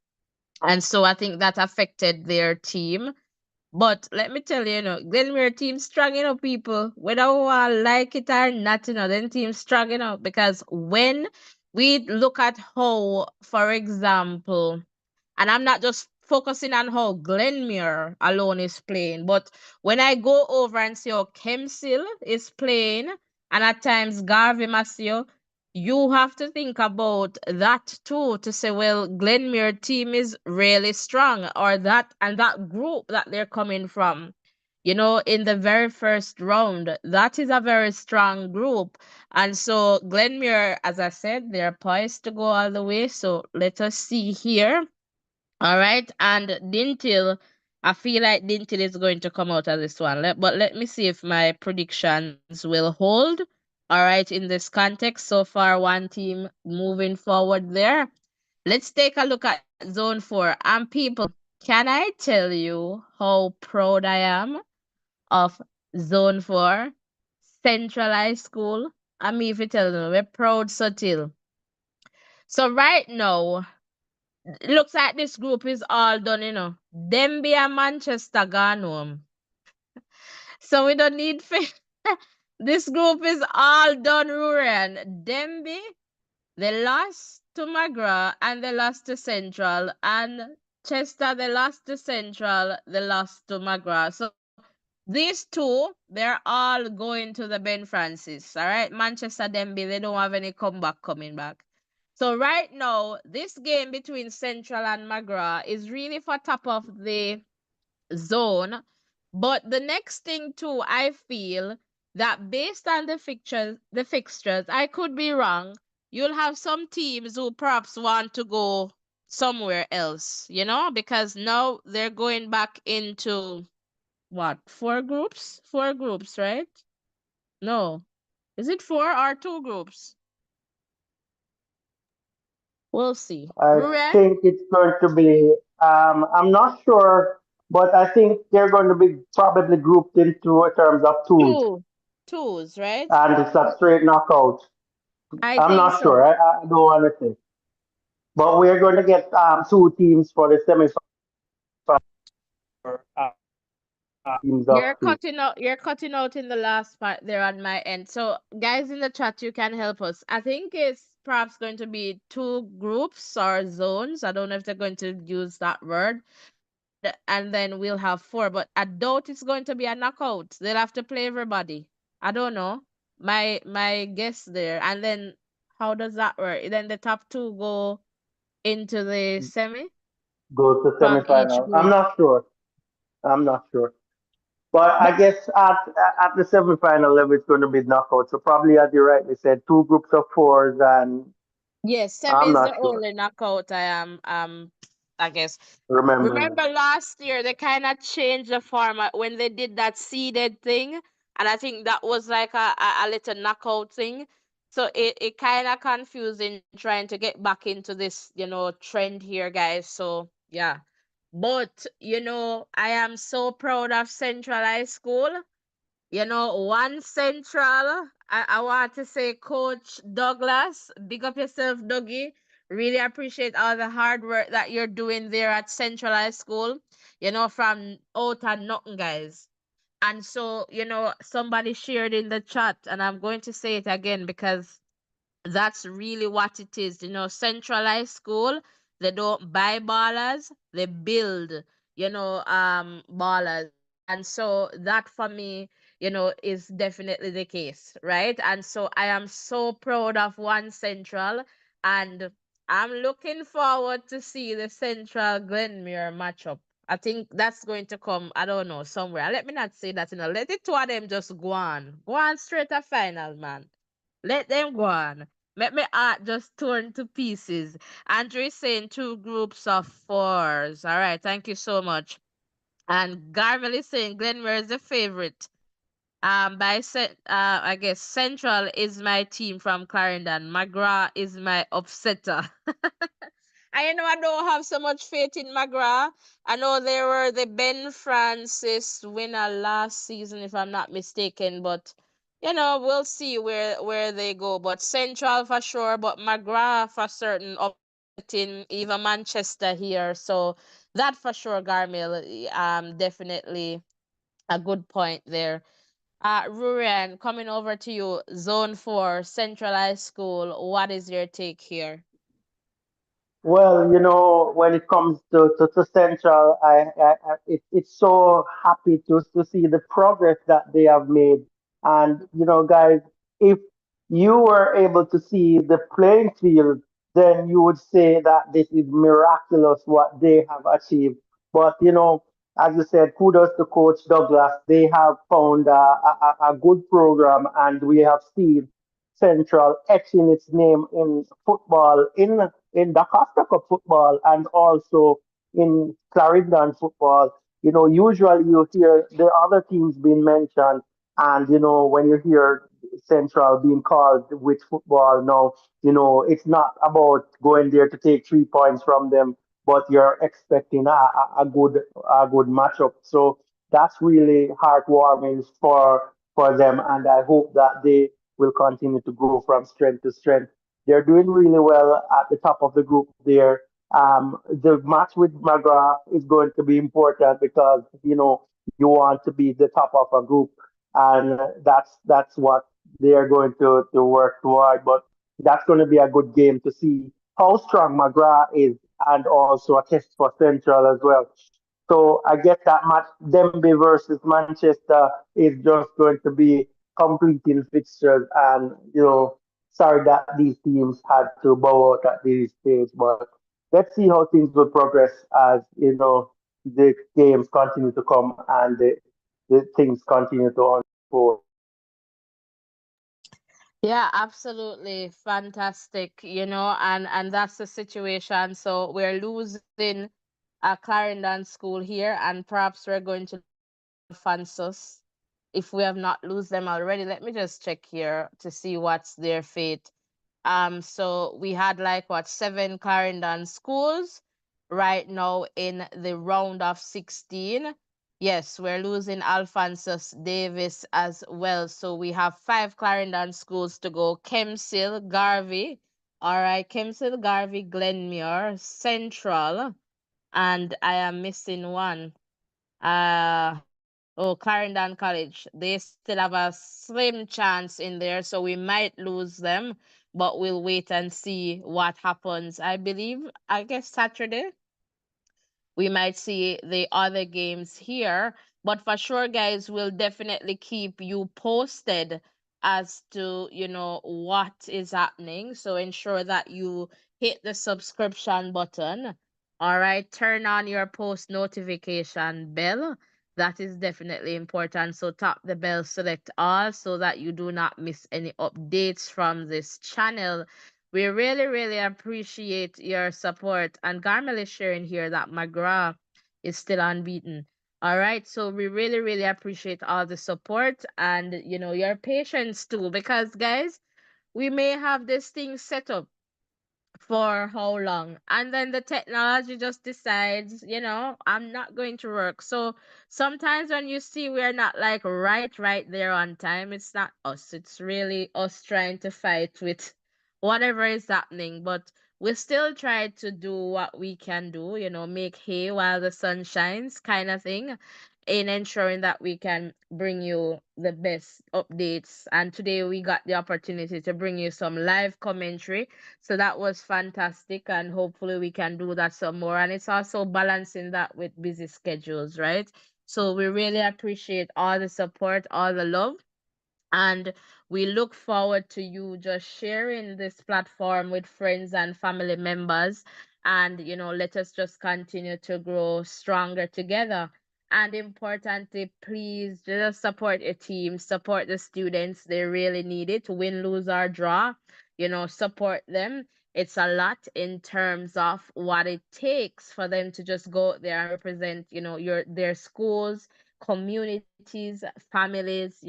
and so I think that affected their team. But let me tell you, Glenmere team strong, people. Whether we like it or not, then team strong, because when we look at how, for example, and I'm not just focusing on how Glenmere alone is playing, but when I go over and see how Kemsil is playing, and at times Garvey Masio, you have to think about that too to say, well, Glenmere team is really strong, or that and that group that they're coming from. In the very first round, that is a very strong group. And so Glenmere, as I said, they're poised to go all the way. So let us see here. All right, and Dintil, I feel like Dintil is going to come out of this one. But let me see if my predictions will hold. All right, in this context, so far one team moving forward there. Let's take a look at zone 4. And people, can I tell you how proud I am of zone 4, Central High School? I mean, if you tell them, we're proud, so till. So right now, it looks like this group is all done. Demby and Manchester gone home. So we don't need this group is all done, Ruran. Demby, they lost to Magra and they lost to Central. And Chester, they lost to Central, they lost to Magra. So these two, they're all going to the Ben Francis. All right. Manchester Demby, they don't have any comeback coming back. So right now, this game between Central and Magra is really for top of the zone. But the next thing too, I feel that based on the fixtures, I could be wrong. You'll have some teams who perhaps want to go somewhere else, because now they're going back into what? Four groups? Four groups, right? No. Is it four or two groups? We'll see. I Ruren? think it's going to be, I'm not sure, but I think they're going to be probably grouped into terms of twos, Two. Twos, right? and it's a straight knockout. I I'm think not so. sure. I don't want to say. But we're going to get two teams for the semifinal, teams of two. You're cutting out in the last part there on my end. So guys in the chat, you can help us. I think it's perhaps going to be two groups or zones. I don't know if they're going to use that word. And then we'll have four. But I doubt it's going to be a knockout. They'll have to play everybody. I don't know. My guess there. And then how does that work? Then the top two go into the semi Goes to from each semifinal. I'm group. not sure. I'm not sure. But But I guess at the semifinal level, it's going to be knockout. So probably, as you rightly said, two groups of fours, and yes, semi I'm is not the sure. only knockout I am I guess. Remembering. Remember last year they kind of changed the format when they did that seeded thing, and I think that was like a little knockout thing. So it kind of confusing trying to get back into this, trend here, guys. So yeah. But I am so proud of Central High School. One Central. I want to say, Coach Douglas, big up yourself, Dougie. Really appreciate all the hard work that you're doing there at Central High School, from out and nothing, guys. And so, somebody shared in the chat, and I'm going to say it again because that's really what it is. Centralized school, they don't buy ballers, they build, ballers. And so that for me, is definitely the case, right? And so I am so proud of One Central, and I'm looking forward to see the Central Glenmere matchup. I think that's going to come, I don't know, somewhere. Let me not say that, let the two of them just go on. Go on straight to final, man. Let them go on. Make me heart just torn to pieces. Andrew is saying two groups of fours. All right, thank you so much. And Garmel is saying Glenmere is the favorite. I guess Central is my team from Clarendon. McGraw is my upsetter. I don't have so much faith in McGrath. I know they were the Ben Francis winner last season, if I'm not mistaken, but we'll see where they go. But Central for sure, but McGrath for certain upsetting even Manchester here. So that for sure, Garmil, definitely a good point there. Rurian, coming over to you, Zone 4, Centralized School. What is your take here? Well, when it comes to Central, it's so happy to see the progress that they have made. And, guys, if you were able to see the playing field, then you would say that this is miraculous what they have achieved. But, as you said, kudos to Coach Douglas. They have found a good program, and we have seen Central etching its name in football, in DaCosta Cup football, and also in Clarendon football. Usually you hear the other teams being mentioned, and when you hear Central being called with football now, it's not about going there to take 3 points from them, but you're expecting a good matchup. So that's really heartwarming for them, and I hope that they will continue to grow from strength to strength. They're doing really well at the top of the group there. The match with McGrath is going to be important because you want to be the top of a group, and that's what they are going to work toward. But that's going to be a good game to see how strong McGrath is, and also a test for Central as well. So I guess that match, Dembe versus Manchester, is just going to be completing fixtures, and sorry that these teams had to bow out at this stage, but let's see how things will progress as the games continue to come and the things continue to unfold. Yeah, absolutely fantastic, and that's the situation. So we're losing Clarendon School here, and perhaps we're going to lose Alphonsus if we have not lose them already. Let me just check here to see what's their fate. So we had like what, seven Clarendon schools right now in the round of 16. Yes, we're losing Alphonsus Davis as well. So we have five Clarendon schools to go. Kemsil, Garvey. All right, Kemsil, Garvey, Glenmuir, Central, and I am missing one. Uh Oh, Clarendon College. They still have a slim chance in there, so we might lose them, but we'll wait and see what happens. I believe, I guess Saturday we might see the other games here. But for sure, guys, we'll definitely keep you posted as to, what is happening. So ensure that you hit the subscription button. All right, turn on your post notification bell. That is definitely important. So tap the bell, select all so that you do not miss any updates from this channel. We really, really appreciate your support. And Garmel is sharing here that McGrath is still unbeaten. All right. So we really, really appreciate all the support and, your patience too. Because, guys, we may have this thing set up for how long, and then the technology just decides, I'm not going to work. So sometimes when you see we're not like right there on time, it's not us, it's really us trying to fight with whatever is happening. But we still try to do what we can do, make hay while the sun shines, kind of thing, in ensuring that we can bring you the best updates. And today we got the opportunity to bring you some live commentary, so that was fantastic, and hopefully we can do that some more. And it's also balancing that with busy schedules, right? So we really appreciate all the support, all the love, and we look forward to you just sharing this platform with friends and family members. And, let us just continue to grow stronger together. And importantly, please just support your team, support the students. They really need it. Win, lose, or draw, support them. It's a lot in terms of what it takes for them to just go out there and represent, their schools, communities, families,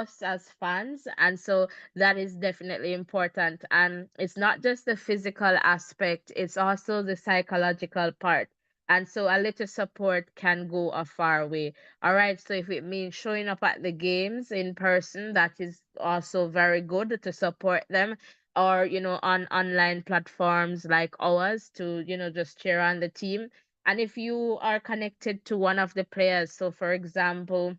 us as fans. And so that is definitely important. And it's not just the physical aspect, it's also the psychological part. And so a little support can go a far way. All right. So if it means showing up at the games in person, that is also very good to support them. Or, on online platforms like ours to, just cheer on the team. And if you are connected to one of the players, so for example,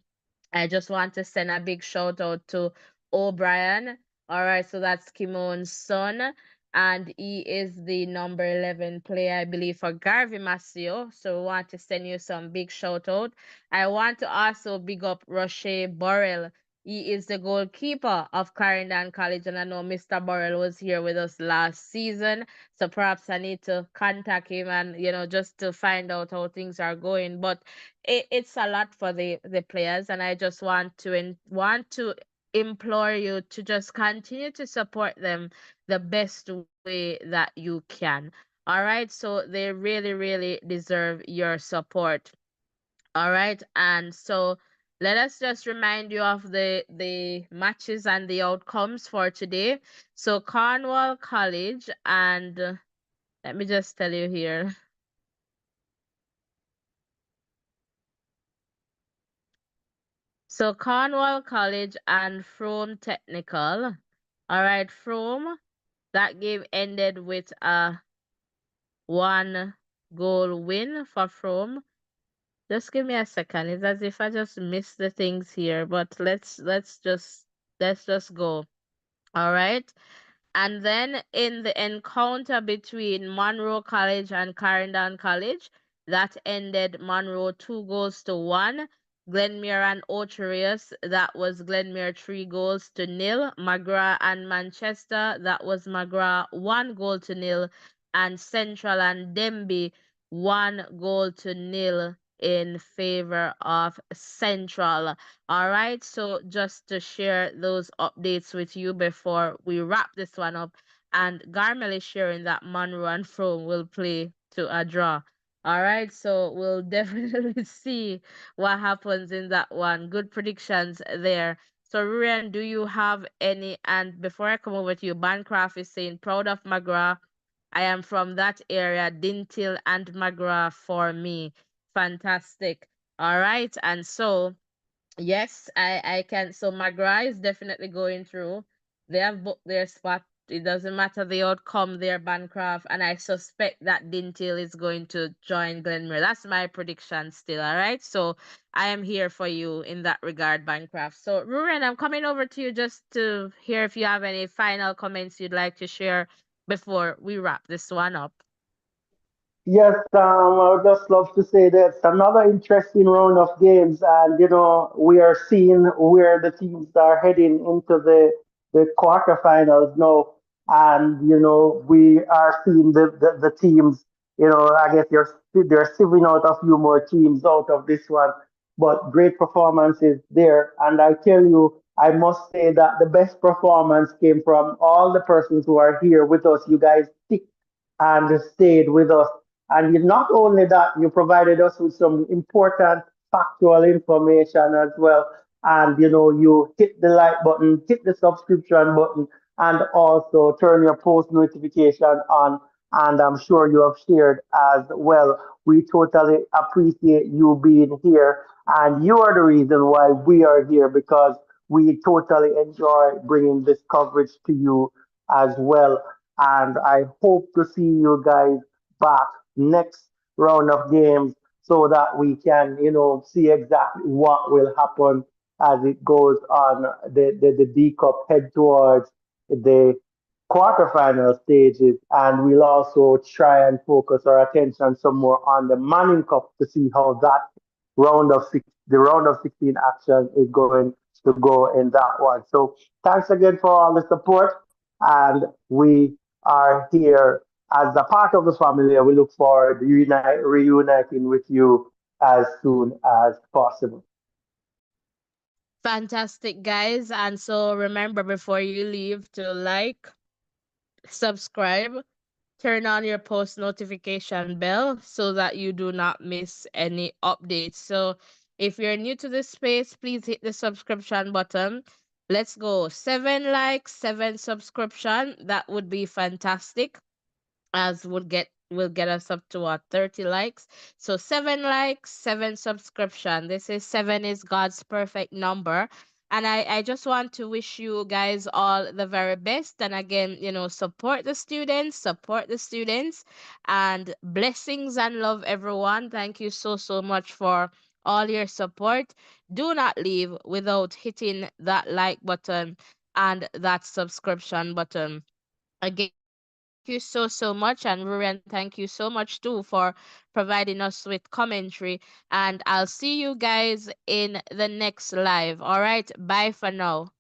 I just want to send a big shout out to O'Brien. All right, so that's Kimon's son, and he is the number 11 player, I believe, for Garvey Masio. So we want to send you some big shout out. I want to also big up Roche Burrell. He is the goalkeeper of Clarendon College, and I know Mr. Burrell was here with us last season. So perhaps I need to contact him and just to find out how things are going. But it's a lot for the players, and I just want to implore you to just continue to support them the best way that you can. All right, so they really really deserve your support. All right, and so let us just remind you of the matches and the outcomes for today. So Cornwall College and let me just tell you here. So Cornwall College and Frome Technical. All right, Frome. That game ended with a 1 goal win for Frome. Just give me a second. It's as if I just missed the things here, but let's just go. All right. And then in the encounter between Monroe College and Clarendon College, that ended Monroe 2 goals to 1. Glenmuir and Ocherius, that was Glenmuir 3 goals to 0. McGrath and Manchester, that was McGrath 1 goal to 0. And Central and Denby 1 goal to 0 in favor of Central. All right, so just to share those updates with you before we wrap this one up, and Garmel is sharing that Monroe and Frome will play to a draw. All right, so we'll definitely see what happens in that one. Good predictions there. So, Ryan, do you have any? And before I come over to you, Bancroft is saying, proud of McGrath. I am from that area, Dintil and McGrath for me. Fantastic. All right, and so. Yes, I can. So McGrath is definitely going through. They have booked their spot. It doesn't matter the outcome there, Bancroft, and I suspect that Dintil is going to join Glenmere. That's my prediction still, all right? So I am here for you in that regard, Bancroft. So Ruren, I'm coming over to you just to hear if you have any final comments you'd like to share before we wrap this one up. Yes, I would just love to say that it's another interesting round of games, and we are seeing where the teams are heading into the quarterfinals now, and we are seeing the teams. I guess they're sieving out a few more teams out of this one, but great performances there, and I tell you, I must say that the best performance came from all the persons who are here with us. You guys stick and stayed with us. And not only that, you provided us with some important factual information as well. And you hit the like button, hit the subscription button, and also turn your post notification on. And I'm sure you have shared as well. We totally appreciate you being here. And you are the reason why we are here because we totally enjoy bringing this coverage to you as well. And I hope to see you guys back next round of games so that we can, see exactly what will happen as it goes on the D Cup head towards the quarterfinal stages. And we'll also try and focus our attention some more on the Manning Cup to see how that the round of 16 action is going to go in that one. So thanks again for all the support. And we are here as a part of the family. We look forward to reuniting with you as soon as possible. Fantastic, guys. And so remember before you leave to like, subscribe, turn on your post notification bell so that you do not miss any updates. So if you're new to this space, please hit the subscription button. Let's go. 7 likes, 7 subscription. That would be fantastic, as will get us up to what, 30 likes. So 7 likes, 7 subscription. This is seven is God's perfect number. And I just want to wish you guys all the very best. And again, support the students, and blessings and love, everyone. Thank you so, so much for all your support. Do not leave without hitting that like button and that subscription button. Again, thank you so, so much. And Rurian, thank you so much too for providing us with commentary. And I'll see you guys in the next live. All right. Bye for now.